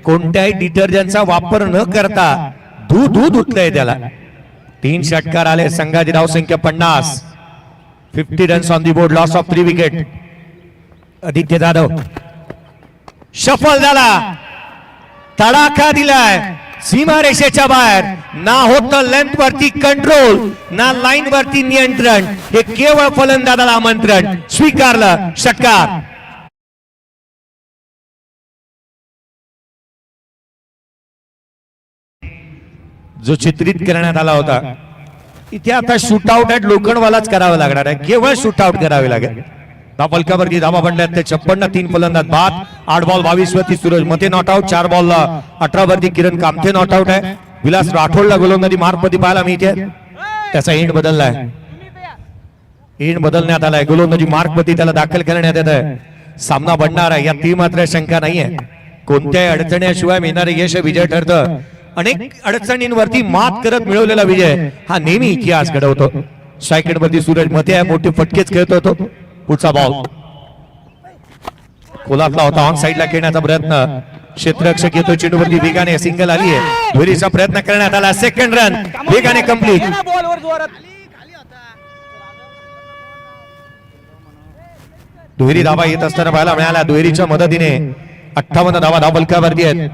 Speaker 3: कोणत्याही डिटर्जंटचा वापर न करता दूध धुतलंय त्याला. 3 षटकार आले. संघाची धावसंख्या 50. 50 runs on the board. Loss of 3 wicket. Aditya Jadhav सफल झाला. तडाखा दिलाय सीमारेषेच्या बाहेर. ना होतं लेंथ वरती कंट्रोल, ना लाईन वरती नियंत्रण. हे केवळ फलंदाजाला आमंत्रण. स्वीकारलं. षटकार. जो चित्रित करण्यात आला होता इथे आता शूटआउट ऍट लोखंडवालाच करावं लागणार आहे. केवळ शूटआउट करावे लागेल. फलकावरती धावा पडल्यात ते 56. 3 फलंदाज बाद. 8 बॉल 22 वरती सूरज मते नॉट आउट. 4 बॉल 18 वरती किरण कामथे नॉट आउट आहे. विलास राठोडला गोलंदाजी मार्कमध्ये पाहायला मिळते. त्याचा एंड बदललाय. एंड बदलण्यात आलाय. गोलंदाजी मार्कमध्ये त्याला दाखल करण्यात येत आहे. सामना बनणार आहे यात ती मात्र शंका नाहीये. कोणत्याही अडचणीशिवाय मिळणारे यश विजय ठरतं. अनेक अडचणींवरती मात करत मिळवलेला विजय हा नेहमी इतिहास घडवतो. स्ट्राईक वरती सूरज मते आहे. मोठे फटकेच खेळत होतो. पुढचा बॉल खोलातला होता. ऑन साईडला खेळण्याचा प्रयत्न. क्षेत्ररक्षक येतो. चेंडूवरती वेगाने सिंगल आली आहे. दुहेरीचा प्रयत्न करण्यात आला. सेकंड रन वेगाने कंप्लीट.
Speaker 2: बॉलवर जोरात.
Speaker 3: दुहेरी धावा येत असताना पाहायला मिळाला. दुहेरीच्या मदतीने 58 धावा धावफलकावरती आहेत.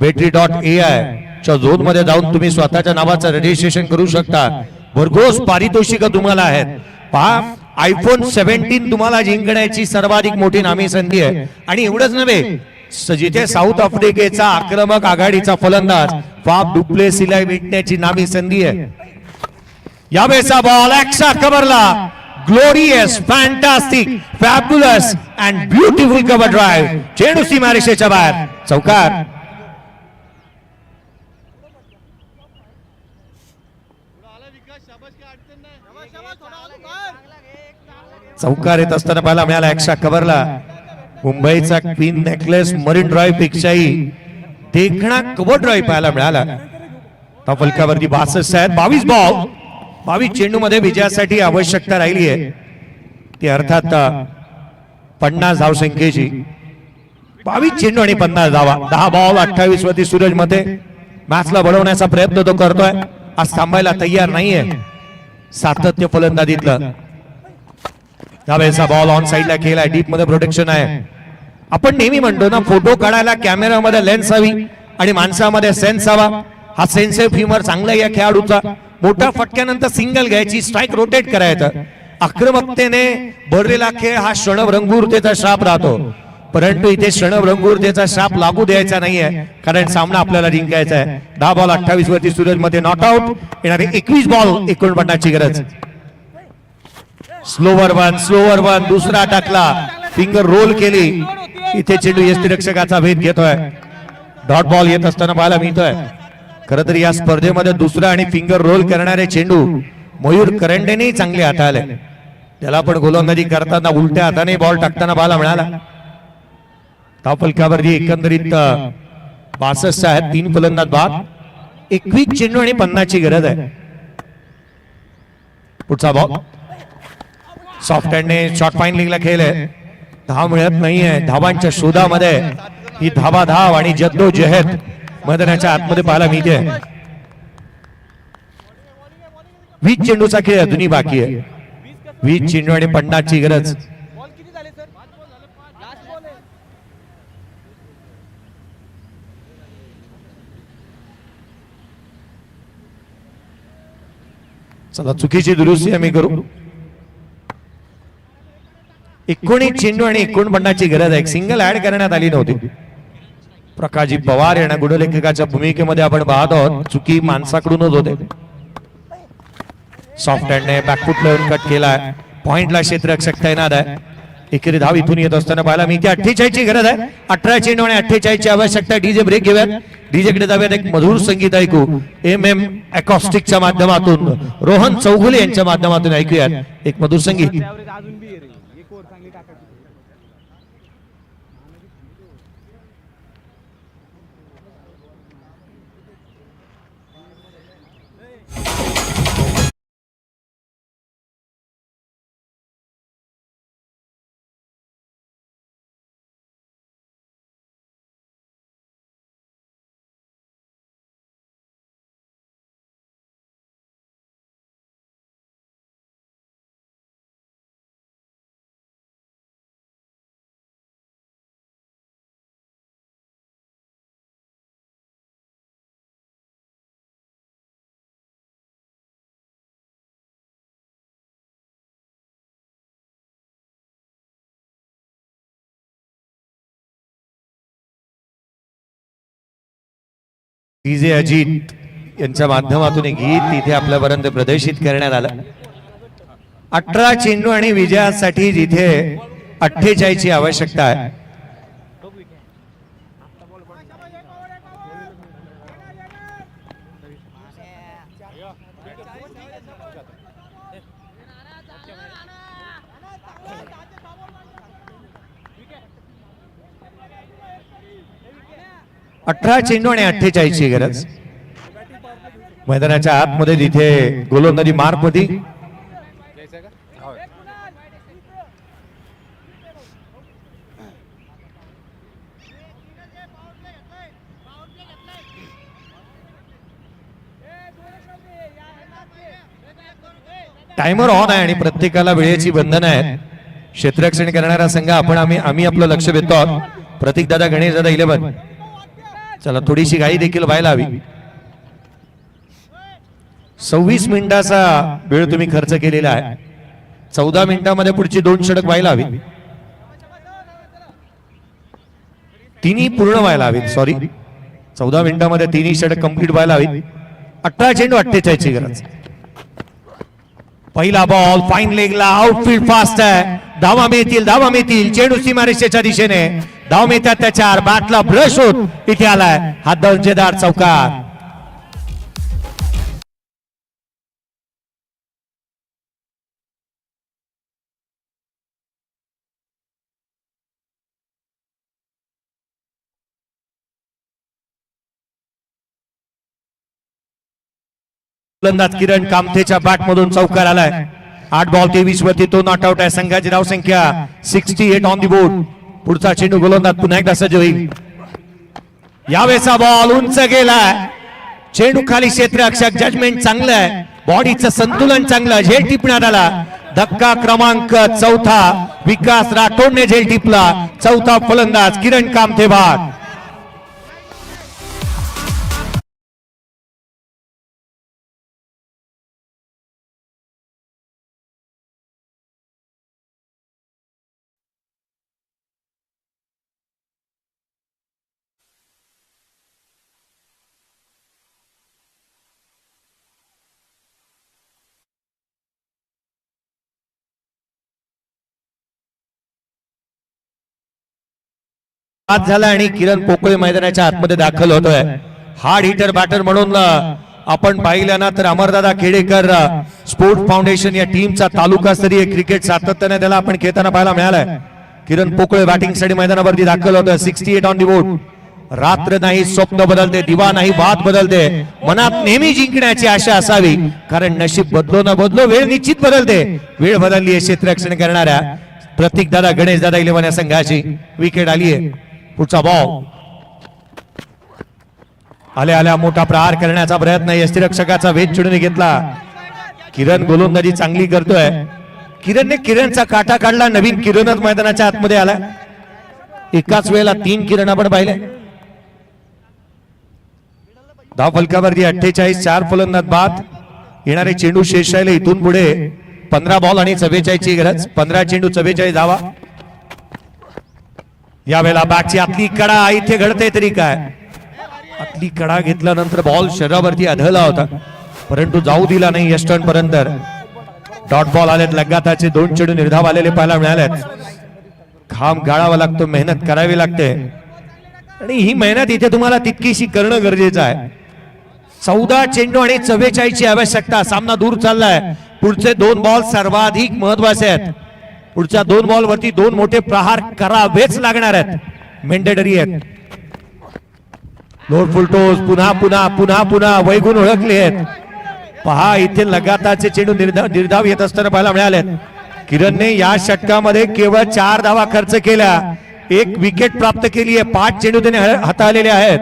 Speaker 3: Betri.ai च्या झोन मध्ये जाऊन तुम्ही स्वतःच्या नावाचं रजिस्ट्रेशन करू शकता. भरघोस पारितोषिक तुम्हाला आहेत. पहा iPhone 17 तुम्हाला जिंकण्याची सर्वाधिक मोठी नामी संधी आहे. आणि एवढंच नव्हे, जिथे साऊथ आफ्रिकेचा आक्रमक आघाडीचा फलंदाज फाफ डुप्लेसीला भेटण्याची नामी संधी आहे. यावेळेचा बॉल एक्स्ट्रा कव्हरला. Glorious, fantastic, fabulous and beautiful cover drive. चेंडू सीमारेषेच्या बाहेर. चौकार. चौकार येत असताना पाहायला मिळाला. एक्स्ट्रा कव्हरला. मुंबईचा क्वीन नेकलेस मरीन ड्राईव्ह पेक्षाही देखणा कव्हर ड्राईव्ह पाहायला मिळाला. फलकावरती 62 आहेत. 22 बॉल 22 चेंडू मध्ये विजयासाठी आवश्यकता राहिली आहे ती अर्थात 50 धावसंख्येची. 22 चेंडू आणि 50 धावा. 10 बॉल 28 वरती सूरज मध्ये मॅचला बनवण्याचा प्रयत्न तो करतोय. आज थांबायला तयार नाहीये. सातत्य फलंदाजीतलं. यावेळेचा बॉल ऑन साईडला खेळलाय. डीप मध्ये प्रोटेक्शन आहे. आपण नेहमी म्हणतो ना, फोटो काढायला कॅमेरामध्ये लेन्स हवी आणि माणसामध्ये सेन्स हवा. हा सेन्स ऑफ ह्युमर चांगला या खेळाडूचा. मोठ्या फटक्यानंतर सिंगल घ्यायची, स्ट्राईक रोटेट करायचं. आक्रमकतेने भरलेला खेळ हा क्षणभंगुरतेचा शाप राहतो. परंतु इथे क्षणभंगुरतेचा शाप लागू द्यायचा नाहीये, कारण सामना आपल्याला जिंकायचा आहे. 10 बॉल 28 वरती सूरज मध्ये नॉट आउट. येणारे 21 बॉल 49 गरज. स्लोवर वन दुसरा टाकला. फिंगर रोल केली. इथे चेंडू यष्टिरक्षकाचा भेद घेतोय. डॉट बॉल येत असताना पाहायला मिळतोय. खरं तर या स्पर्धेमध्ये दुसरा आणि फिंगर रोल करणारे चेंडू मयूर करंडेने चांगले हाताळले. त्याला पण गोलंदाजी करताना उलट्या हाताने बॉल टाकताना पाहायला मिळाला. धावफलकावरती एकंदरीत 62 आहेत. 3 फलंदाज बाद. 21 चेंडू आणि 50 ची गरज आहे. पुढचा बॉल सॉफ्ट हँडने शॉर्ट फाइनलिंगला खेळले. धाव मिळत नाहीये. धावांच्या शोधामध्ये ही धाव आणि जद्दोजहद मैदानाच्या आतमध्ये पाहायला मिळते. 20 चेंडूचा खेळ अजूनही बाकी आहे. 20 चेंडू आणि 50 ची गरज.
Speaker 2: बॉल किती झाले सर? लास्ट बॉल आहे.
Speaker 3: चला चुकीची दुरुस्ती आम्ही करू. 19 चेंडू आणि 49 ची गरज आहे. एक सिंगल ऍड करण्यात आली नव्हती. प्रकाशजी पवार यांना गुणलेखकाच्या भूमिकेमध्ये आपण पाहत आहोत. चुकी माणसाकडूनच होते. सॉफ्ट हँडने बॅकफुट लावून कट केलाय. पॉइंटला क्षेत्ररक्षक तैनात आहे. एकेरी धाव इथून येत असताना पाहायला मी 48 ची गरज आहे. 18 चेंडू आणि 48 ची आवश्यकता. डीजे ब्रेक घेऊयात. डीजे कडे जाऊयात. एक मधुर संगीत ऐकू. MM अकॉस्टिकच्या माध्यमातून रोहन चौगुले यांच्या माध्यमातून ऐकूयात एक मधुर संगीत.
Speaker 2: अजून बी आहे रे. एक ओव्हर चांगली टाकायची.
Speaker 3: डीजे अजित यांच्या माध्यमातून एक गीत तिथे आपल्यापर्यंत प्रदर्शित करण्यात आलं. 18 चेंडू आणि विजयासाठी जिथे 48 ची आवश्यकता आहे. अठरा चेंडू आणि 48 ची गरज. मैदानाच्या आतमध्ये जिथे गोलंदाजी मार्क होती. टायमर ऑन आहे आणि प्रत्येकाला वेळेची बंधनं आहेत. क्षेत्ररक्षण करणारा संघ आम्ही आपलं लक्ष देतो आहोत. प्रतीक दादा, गणेश दादा, 11. चला थोडीशी घाई देखील व्हायला हवी. 26 मिनिटाचा वेळ तुम्ही खर्च केलेला आहे. 14 मिनिटांमध्ये पुढची 2 षटक व्हायला हवी. तिन्ही पूर्ण व्हायला हवी. सॉरी, 14 मिनिटांमध्ये तिन्ही षटक कंप्लीट व्हायला हवी. 18 चेंडू 48 ची गरज. पहिला बॉल फाईन लेगला. आउटफील्ड फास्ट आहे. धावा मिळतील. चेंडू सीमारेषेच्या दिशेने. धाव मिळतात त्याच्यावर. बॅटला ब्रश होत इथे आलाय हा दर्जेदार चौकार. गोलंदाज किरण कामथेच्या बॅट मधून चौकार आलाय. 8 बॉल 23 वरती तो नॉट आउट आहे. संघाची धाव संख्या 68 ऑन दी बोर्ड. पुढचा चेंडू गोलंदाज पुन्हा एकदा सज्ज होईल. यावेळेचा बॉल उंच गेलाय. चेंडू खाली क्षेत्ररक्षक. जजमेंट चांगलं आहे. बॉडीचं संतुलन चांगलं. झेल टिपण्यात आला. धक्का क्रमांक 4. विकास राठोडने झेल टिपला. 4था फलंदाज किरण कामथे बाद. बाद झाला आणि किरण पोकळे मैदानाच्या आतमध्ये दाखल होतोय. हार्ड हिटर बॅटर म्हणून आपण पाहिलं ना तर अमरदादा खेडेकर स्पोर्ट फाउंडेशन या टीमचा तालुकास्तरीय क्रिकेट सातत्याने त्याला आपण खेळताना पाहायला मिळालाय. किरण पोकळे बॅटिंग साठी मैदानावरती दाखल होतोय. 68 ऑन दी बोर्ड. रात्र नाही स्वप्न बदलते. दिवा नाही बात बदलते. मनात नेहमी जिंकण्याची आशा असावी, कारण नशीब बदलो न बदलो वेळ निश्चित बदलते. वेळ बदलली आहे क्षेत्ररक्षण करणाऱ्या प्रतीक दादा, गणेश दादा 11 या संघाची. विकेट आली आहे. पुढचा बॉल आल्या मोठा प्रहार करण्याचा प्रयत्न. यष्टिरक्षकाचा वेध चिडून घेतला. किरण गोलंदाजी चांगली करतोय. किरणचा काटा काढला. नवीन किरणच मैदानाच्या आतमध्ये आला. एकाच वेळेला 3 किरण आपण पाहिले. धाव फलकावरती 48. 4 फलंदाज बाद. येणारे चेंडू शेष राहिले इथून पुढे. 15 बॉल आणि 44 ची गरज. 15 चेंडू 44 धावा. यावेळेला बॅटची आतली कडा इथे घडते तरी काय, आतली कडा घेतल्यानंतर बॉल शरीरावरती आदळला होता परंतु जाऊ दिला नाही यस्टर्न पर्यंत. डॉट बॉल आलेत, लगातारचे 2 चेंडू निर्धाव आलेले पाहायला मिळालेत. खांब गाळावा लागतो, मेहनत करावी लागते आणि ही मेहनत इथे तुम्हाला तितकीशी करणं गरजेचं आहे. 14 चेंडू आणि 44 ची आवश्यकता. सामना दूर चाललाय. पुढचे 2 बॉल सर्वाधिक महत्वाचे आहेत. पुढच्या 2 बॉल वरती 2 मोठे प्रहार करावेच लागणार आहेत, मेंडेटरी आहेत. लोड फुलटोस पुन्हा पुन्हा पुन्हा पुन्हा वैगुण ओळखले आहेत. पहा इथे लगातारचे चेंडू निर्धाव येत असताना पाहायला मिळालेत. किरणने या षटकामध्ये केवळ 4 धावा खर्च केल्या, 1 विकेट प्राप्त केली आहे. 5 चेंडू त्याने हाताळलेले आहेत.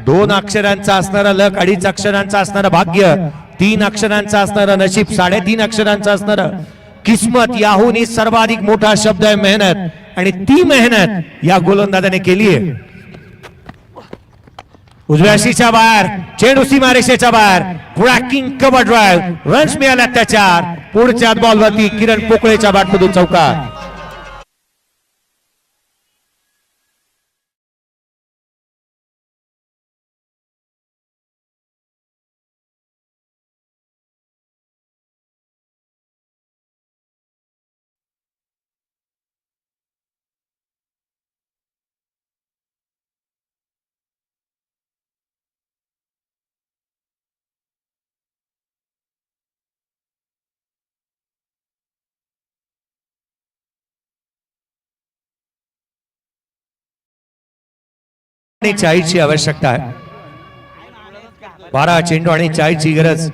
Speaker 3: 2 अक्षरांचा असणारा लक, 2.5 अक्षरांचा असणारा भाग्य, 3 अक्षरांचा असणारा नशीब, 3.5 अक्षरांचा असणारा किस्मत. याहूनही सर्वाधिक मोठा शब्द आहे मेहनत, आणि ती मेहनत या गोलंदाजाने केली आहे. उजव्या शीच्या बाहेर चेंडू सीमारेषेच्या बाहेर, ट्रॅकिंग कव्हर ड्राईव्ह, रन्स मिळाल्या त्याच्यावर. पुढच्या बॉलवरती किरण पोकळेच्या बॅटमधून चौकार. आणि 40 ची आवश्यकता आहे. 12 चेंडू आणि 40 ची गरज.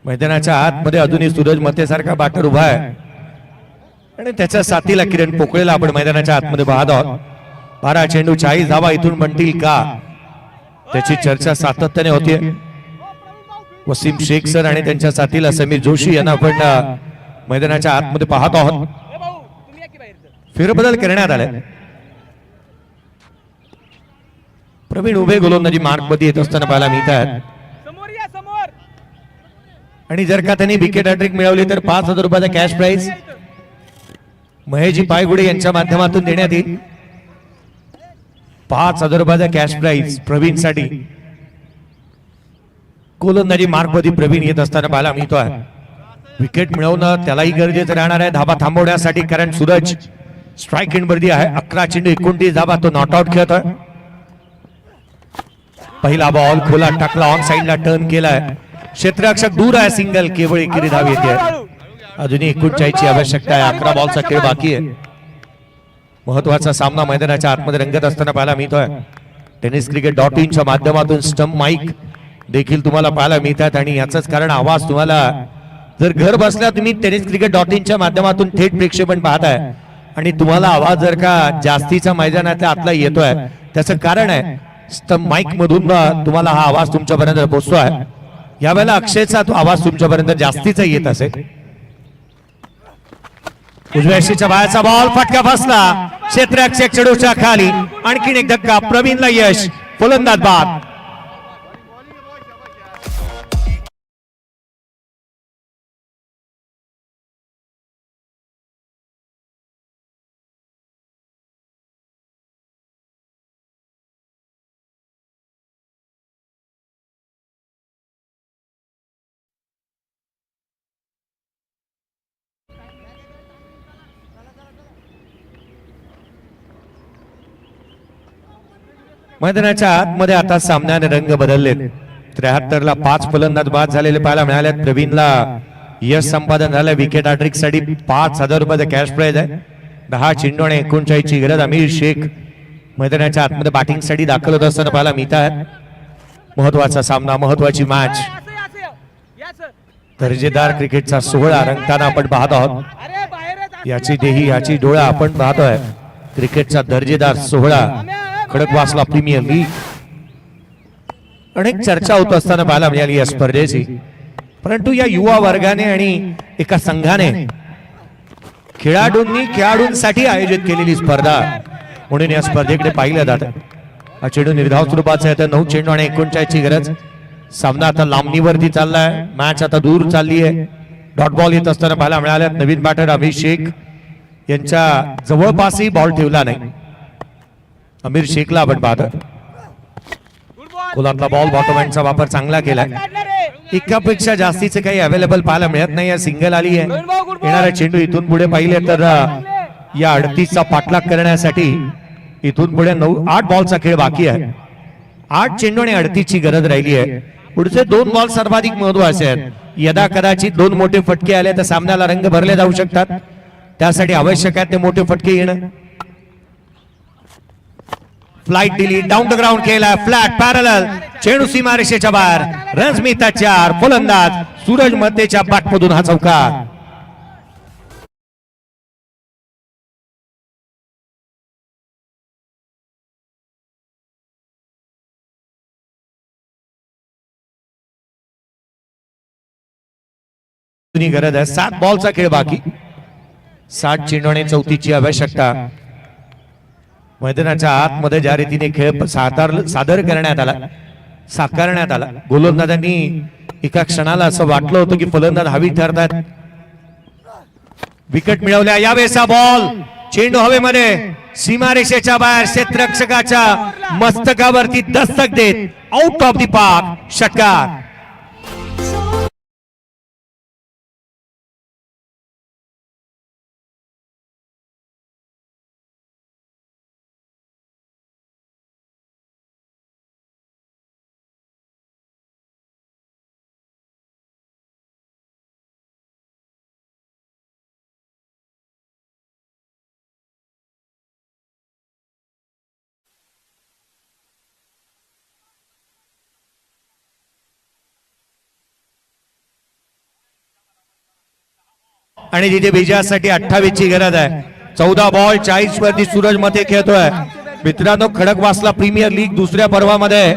Speaker 3: मैदानाच्या आतमध्ये अजूनही सूरज मतेसारखा बॅटर उभा आहे आणि त्याच्या साथीला किरण पोकळेला आपण मैदानाच्या आतमध्ये पाहत आहोत. 12 चेंडू 40 धावा इथून बनतील का, त्याची चर्चा सातत्याने होते. वसीम शेख सर आणि त्यांच्या साथीला समीर जोशी यांना आपण मैदानाच्या आतमध्ये पाहत आहोत. फेरबदल करण्यात आले. प्रवीण उभे गोलंदाजी मार्क मध्ये येत असताना पाहायला मिळत आहेत. आणि जर का त्यांनी विकेट हॅट्रिक मिळवली तर 5,000 रुपयाचा कॅश प्राइज महेशजी पायगुडे यांच्या माध्यमातून देण्यात येईल. 5,000 रुपयाचा कॅश प्राइज प्रवीण साठी. गोलंदाजी मार्क मध्ये प्रवीण येत असताना पाहायला मिळतोय. विकेट मिळवणं त्यालाही गरजेचं राहणार आहे धाबा थांबवण्यासाठी, कारण सूरज स्ट्राईक एंड वरती आहे. 11 चेंडू 29 धाबा तो नॉट आउट खेळतोय. पहिला बॉल खोला टाकला, ऑन साइडला टर्न केलाय. क्षेत्ररक्षक दूर आहे, सिंगल. केवळ एकेरी धाव येते. अजूनही 39 ची आवश्यकता आहे. 11 बॉलचा खेळ बाकी आहे. महत्वाचा सामना मैदानाच्या आतमध्ये रंगत असताना पाहायला मिळतोय. tenniscricket.in च्या माध्यमातून स्टंप माईक देखील तुम्हाला पाहायला मिळतात आणि याचंच कारण आवाज तुम्हाला, जर घर बसल्या तुम्ही tenniscricket.in च्या माध्यमातून थेट प्रेक्षेपण पाहताय आणि तुम्हाला आवाज जर का जास्तीचा मैदानातल्या आतला येतोय, त्याचं कारण आहे स्टंप माईक मधून तुम्हाला हा आवाज तुमच्यापर्यंत पोहोचतोय. यावेळेला अक्षयचा तो आवाज तुमच्यापर्यंत जास्तीचा येत असेल. उजव्या शीच्या बाहेरचा बॉल फटका बसला, क्षेत्ररक्षक चेंडूच्या खाली. आणखीन एक धक्का, प्रवीणला यश, फलंदाज बाद. मैदानाच्या आतमध्ये आता सामन्याने रंग बदलले. 73 ला 5 फलंदाज बाद झालेले पाहायला मिळाले. प्रवीणला यश संपादन झालं. विकेट हॅट्रिक साठी 5,000 रुपयाचा कॅश प्राइज आहे. 10 चेंडू आणि 39 ची गरज. अमीर शेख मैदानाच्या आतमध्ये बॅटिंग साठी दाखल होत असताना पाहायला मिळत आहेत. महत्वाचा सामना, महत्वाची मॅच, दर्जेदार क्रिकेटचा सोहळा रंगताना आपण पाहत आहोत. याची देही याची डोळा आपण पाहतोय. क्रिकेटचा दर्जेदार सोहळा, खडकवासला प्रीमियर लीग. अनेक चर्चा होत असताना पाहायला मिळाली या स्पर्धेची, परंतु या युवा वर्गाने आणि एका संघाने खेळाडूंसाठी आयोजित केलेली स्पर्धा म्हणून या स्पर्धेकडे पाहिलं जातं. हा चेंडू निर्धाव स्वरूपाचा आहे. 9 चेंडू आणि 39 ची गरज. सामना आता लांबणीवरती चाललाय. मॅच आता दूर चालली आहे. डॉट बॉल येत असताना पाहायला मिळाल्या. नवीन बॅटर अभिषेक यांच्या जवळपासही बॉल ठेवला नाही. अमीर शेखला आपण पाहतो. गोलातला बॉल बॉटम हँडचा वापर चांगला केला. एकापेक्षा जास्तीचे काही अवेलेबल पाहायला मिळत नाही. या सिंगल आली आहे. येणारा चेंडू इथून पुढे पाहिले तर या 38चा पाठलाग करण्यासाठी इथून पुढे 8 बॉलचा खेळ बाकी आहे. 8 चेंडू आणि 38ची गरज राहिली आहे. पुढचे 2 बॉल सर्वाधिक महत्वाचे आहेत. यदा कदाचित 2 मोठे फटके आले तर सामन्याला रंग भरले जाऊ शकतात. त्यासाठी आवश्यक आहे ते मोठे फटके येणं. फ्लाइट दिली, डाऊन द ग्राउंड केला, फ्लॅट पॅरलल, चेंडू सीमारेषेच्या बाहेर. रन्स मिळतात 4. फलंदाज सूरज मतेच्या बॅटमधून हा चौकार. गरज आहे. 7 बॉलचा खेळ बाकी. 60 चेंडू आणि 34ची आवश्यकता. मैदानाच्या आतमध्ये ज्या रीतीने खेळ सादर करण्यात आला, साकारण्यात आला, गोलंदाजांनी एका क्षणाला असं वाटलं होतं की फलंदाज हवी ठरतात. विकेट मिळवल्या. यावेळेचा बॉल चेंडू हवेमध्ये सीमारेषेच्या बाहेर क्षेत्ररक्षकाच्या मस्तकावरती दस्तक देत आउट ऑफ द पार्क. षटकार. आणि तिथे विजयासाठी 28ची गरज आहे. 14 बॉल 40 वरती सूरज मते खेळतोय. मित्रांनो, खडकवासला प्रीमियर लीग दुसऱ्या पर्वामध्ये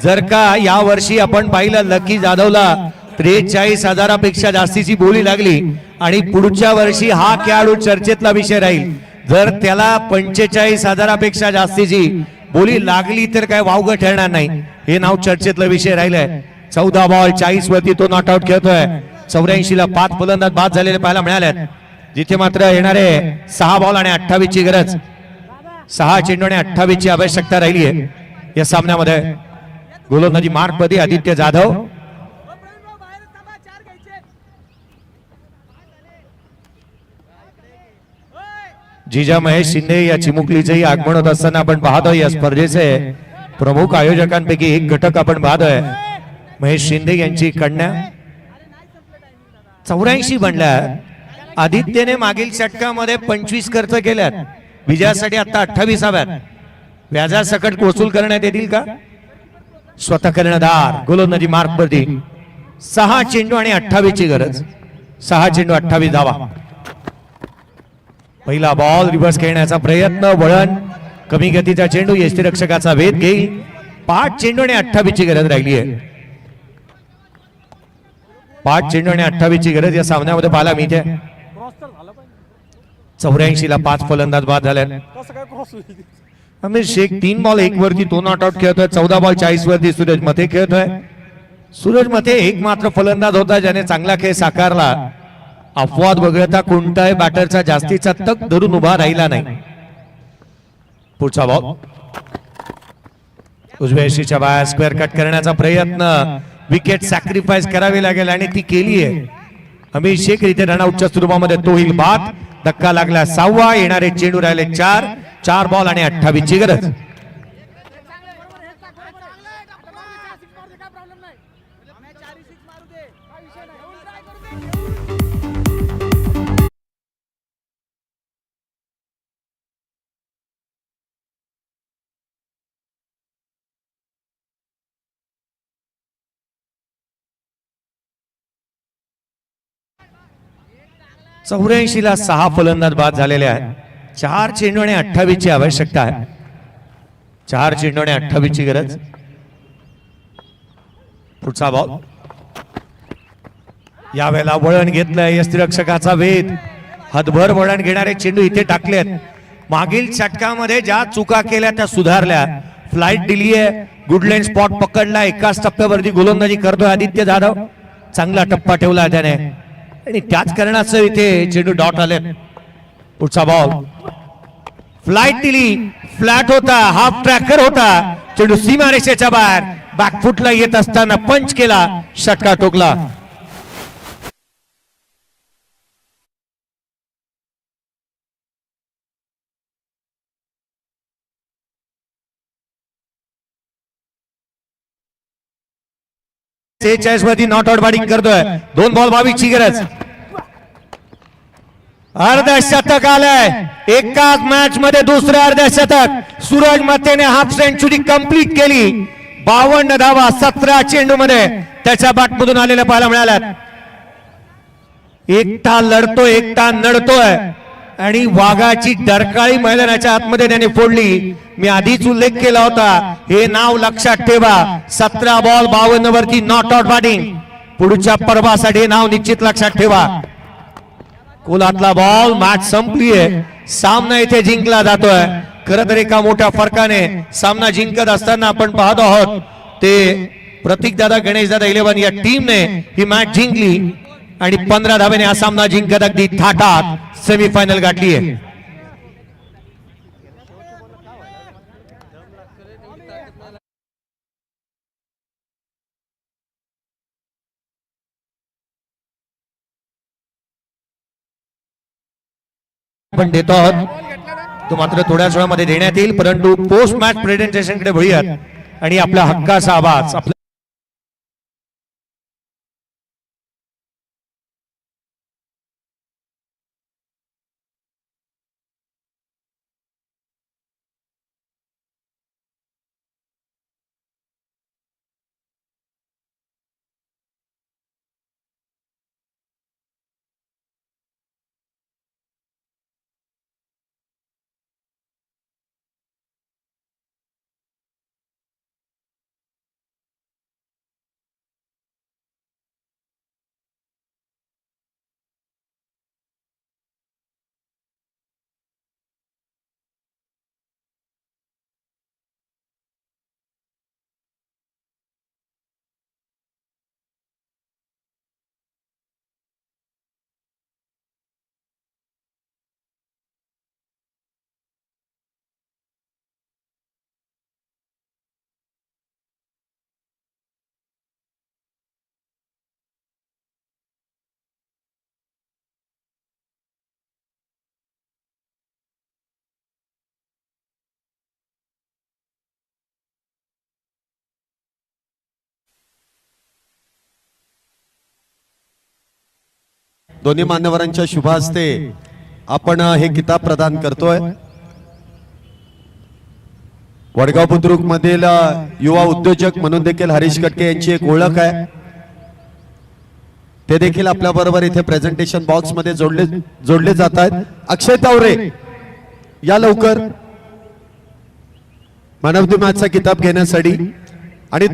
Speaker 3: जर का या वर्षी आपण पाहिलं लकी जाधवला 43,000पेक्षा जास्तीची बोली लागली आणि पुढच्या वर्षी हा खेळाडू चर्चेतला विषय राहील. जर त्याला 45,000पेक्षा जास्तीची बोली लागली तर काय वावगं ठरणार नाही. हे नाव चर्चेतला विषय राहिलंय. 14 बॉल 40 वरती तो नॉट आउट खेळतोय. 84ला 5 फलंदाज बाद झालेले पाहायला मिळाले. जिथे मात्र येणारे 6 बॉल आणि 28ची गरज. 6 चेंडू आणि 28ची आवश्यकता राहिली आहे या सामन्यामध्ये. गोलंदाजी मार्क मध्ये आदित्य जाधव. जिजा महेश शिंदे या चिमुकलीचेही आगमन होत असताना आपण पाहतोय. या स्पर्धेचे प्रमुख आयोजकांपैकी एक घटक आपण पाहतोय. महेश शिंदे यांची कन्या 84 बनल्या. आदित्यने मागील षटकामध्ये 25 खर्च केल्यात. विजयासाठी आता 28व्यात. व्याजासकट वसूल करण्यात येतील का? स्वतः कर्णधार गोलंदाजी मार्क वरती. 6 चेंडू आणि 28ची गरज. 6 चेंडू 28 धावा. पहिला बॉल रिव्हर्स खेळण्याचा प्रयत्न. वळण कमी गतीचा चेंडू यष्टीरक्षकाचा वेध घेईल. 5 चेंडू आणि 28ची गरज राहिली आहे. 5 चेंडू आणि 28ची गरज या सामन्यामध्ये पाहायला मिळते. 84ला 5 फलंदाज बाद झाले. अमीर शेख 3 बॉल 1 वरती तो नॉट आउट खेळतोय. 14 बॉल 40 वरती सूरज मते खेळतोय. सूरज मते एक मात्र फलंदाज होता ज्याने चांगला खेळ साकारला. अपवाद वगळता कोणताही बॅटरचा जास्तीचा तक धरून उभा राहिला नाही. पुढचा बॉल उजव्या यष्टीच्या बाहेर स्क्वेअर कट करण्याचा प्रयत्न. विकेट सॅक्रिफाईस करावी लागेल आणि ती केली आहे. अमित शेख इथे रनआउटच्या स्वरूपामध्ये तो होईल बाद. धक्का लागला 6वा. येणारे चेंडू राहिले 4 बॉल आणि 28ची गरज. ला 6 फलंदाज बाद झालेले आहेत. 4 चेंडू आणि 28ची आवश्यकता आहे. 4 चेंडू आणि 28ची गरज. पुढचा बॉल. यावेळेला वळण घेतलंय यष्टीरक्षकाचा वेध. हातभर वळण घेणारे चेंडू इथे टाकलेत. मागील षटकामध्ये ज्या चुका केल्या त्या सुधारल्या. फ्लाइट दिली आहे. गुड लाईन स्पॉट पकडला. एकाच टप्प्यावरती गोलंदाजी करतोय आदित्य जाधव. चांगला टप्पा ठेवला त्याने आणि त्याच कारणाचं इथे चेंडू डॉट आले. पुढचा बॉल फ्लाइट दिली, फ्लॅट होता, हाफ ट्रॅकर होता, चेंडू सीमारेषेच्या बाहेर बॅकफुटला येत असताना पंच केला, षटकार ठोकला. मध्ये नॉट आउट बॅटिंग करतोय. 2 बॉल 22 ची गरज. अर्धशतक आलंय एकाच मॅच मध्ये, दुसऱ्या अर्धशतक. सूरज मतेने हाफ सेंचुरी कंप्लीट केली. 52 धावा 17 चेंडू मध्ये त्याच्या बॅटमधून आलेल्या पाहायला मिळाल्या. एकटा लढतोय, एकटा नडतोय आणि वाघाची डरकाळी मैदानाच्या आतमध्ये त्याने फोडली. मी आधीच उल्लेख केला होता, हे नाव लक्षात ठेवा. 17 बॉल 52 वरती नॉट आउट बॅटिंग. पुढच्या पर्वासाठी हे नाव निश्चित लक्षात ठेवा. कोलातला बॉल, मॅच संपलीये. सामना इथे जिंकला जातोय. खरं तर एका मोठ्या फरकाने सामना जिंकत असताना आपण पाहतो आहोत ते प्रतीक दादा, गणेश दादा 11 या टीमने ही मॅच जिंकली आणि 15 धावेने हा सामना जिंकत अगदी थाटात सेमीफायनल गाठली आहे. आपण देतो आहोत तो मात्र थोड्याच वेळामध्ये देण्यात येईल, परंतु पोस्ट मॅच प्रेझेंटेशन कडे वळूयात आणि आपल्या हक्काचा आवाज
Speaker 1: दोन्ही मान्यवरांच्या शुभ हस्ते आपण हे किताब प्रदान करतोय. वडगाव बुद्रुक मधील युवा उद्योजक म्हणून देखील हरीश कटके यांची एक ओळख आहे. ते देखील आपल्या बरोबर इथे प्रेझेंटेशन बॉक्स मध्ये जोडले जात आहेत. अक्षय तावरे या लवकर मॅन ऑफ द मॅचचा किताब घेण्यासाठी. आणि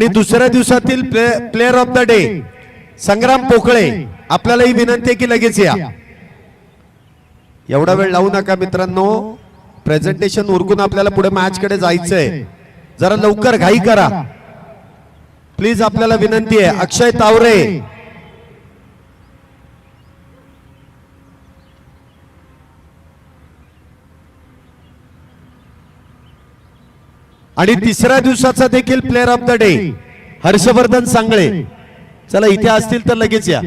Speaker 1: दुसऱ्या दिवसातील प्लेअर ऑफ द डे संग्राम पोकळे. आपल्याला ही विनंती आहे की लगेच या. एवढा वेळ लावू नका मित्रांनो, प्रेझेंटेशन उरकून आपल्याला पुढे मॅच कडे जायचंय. जरा लवकर घाई करा प्लीज, आपल्याला विनंती आहे. अक्षय तावरे आणि तिसऱ्या दिवसाचा देखील player of the day Harshvardhan Sangle. चला इथे असतील तर लगेच या.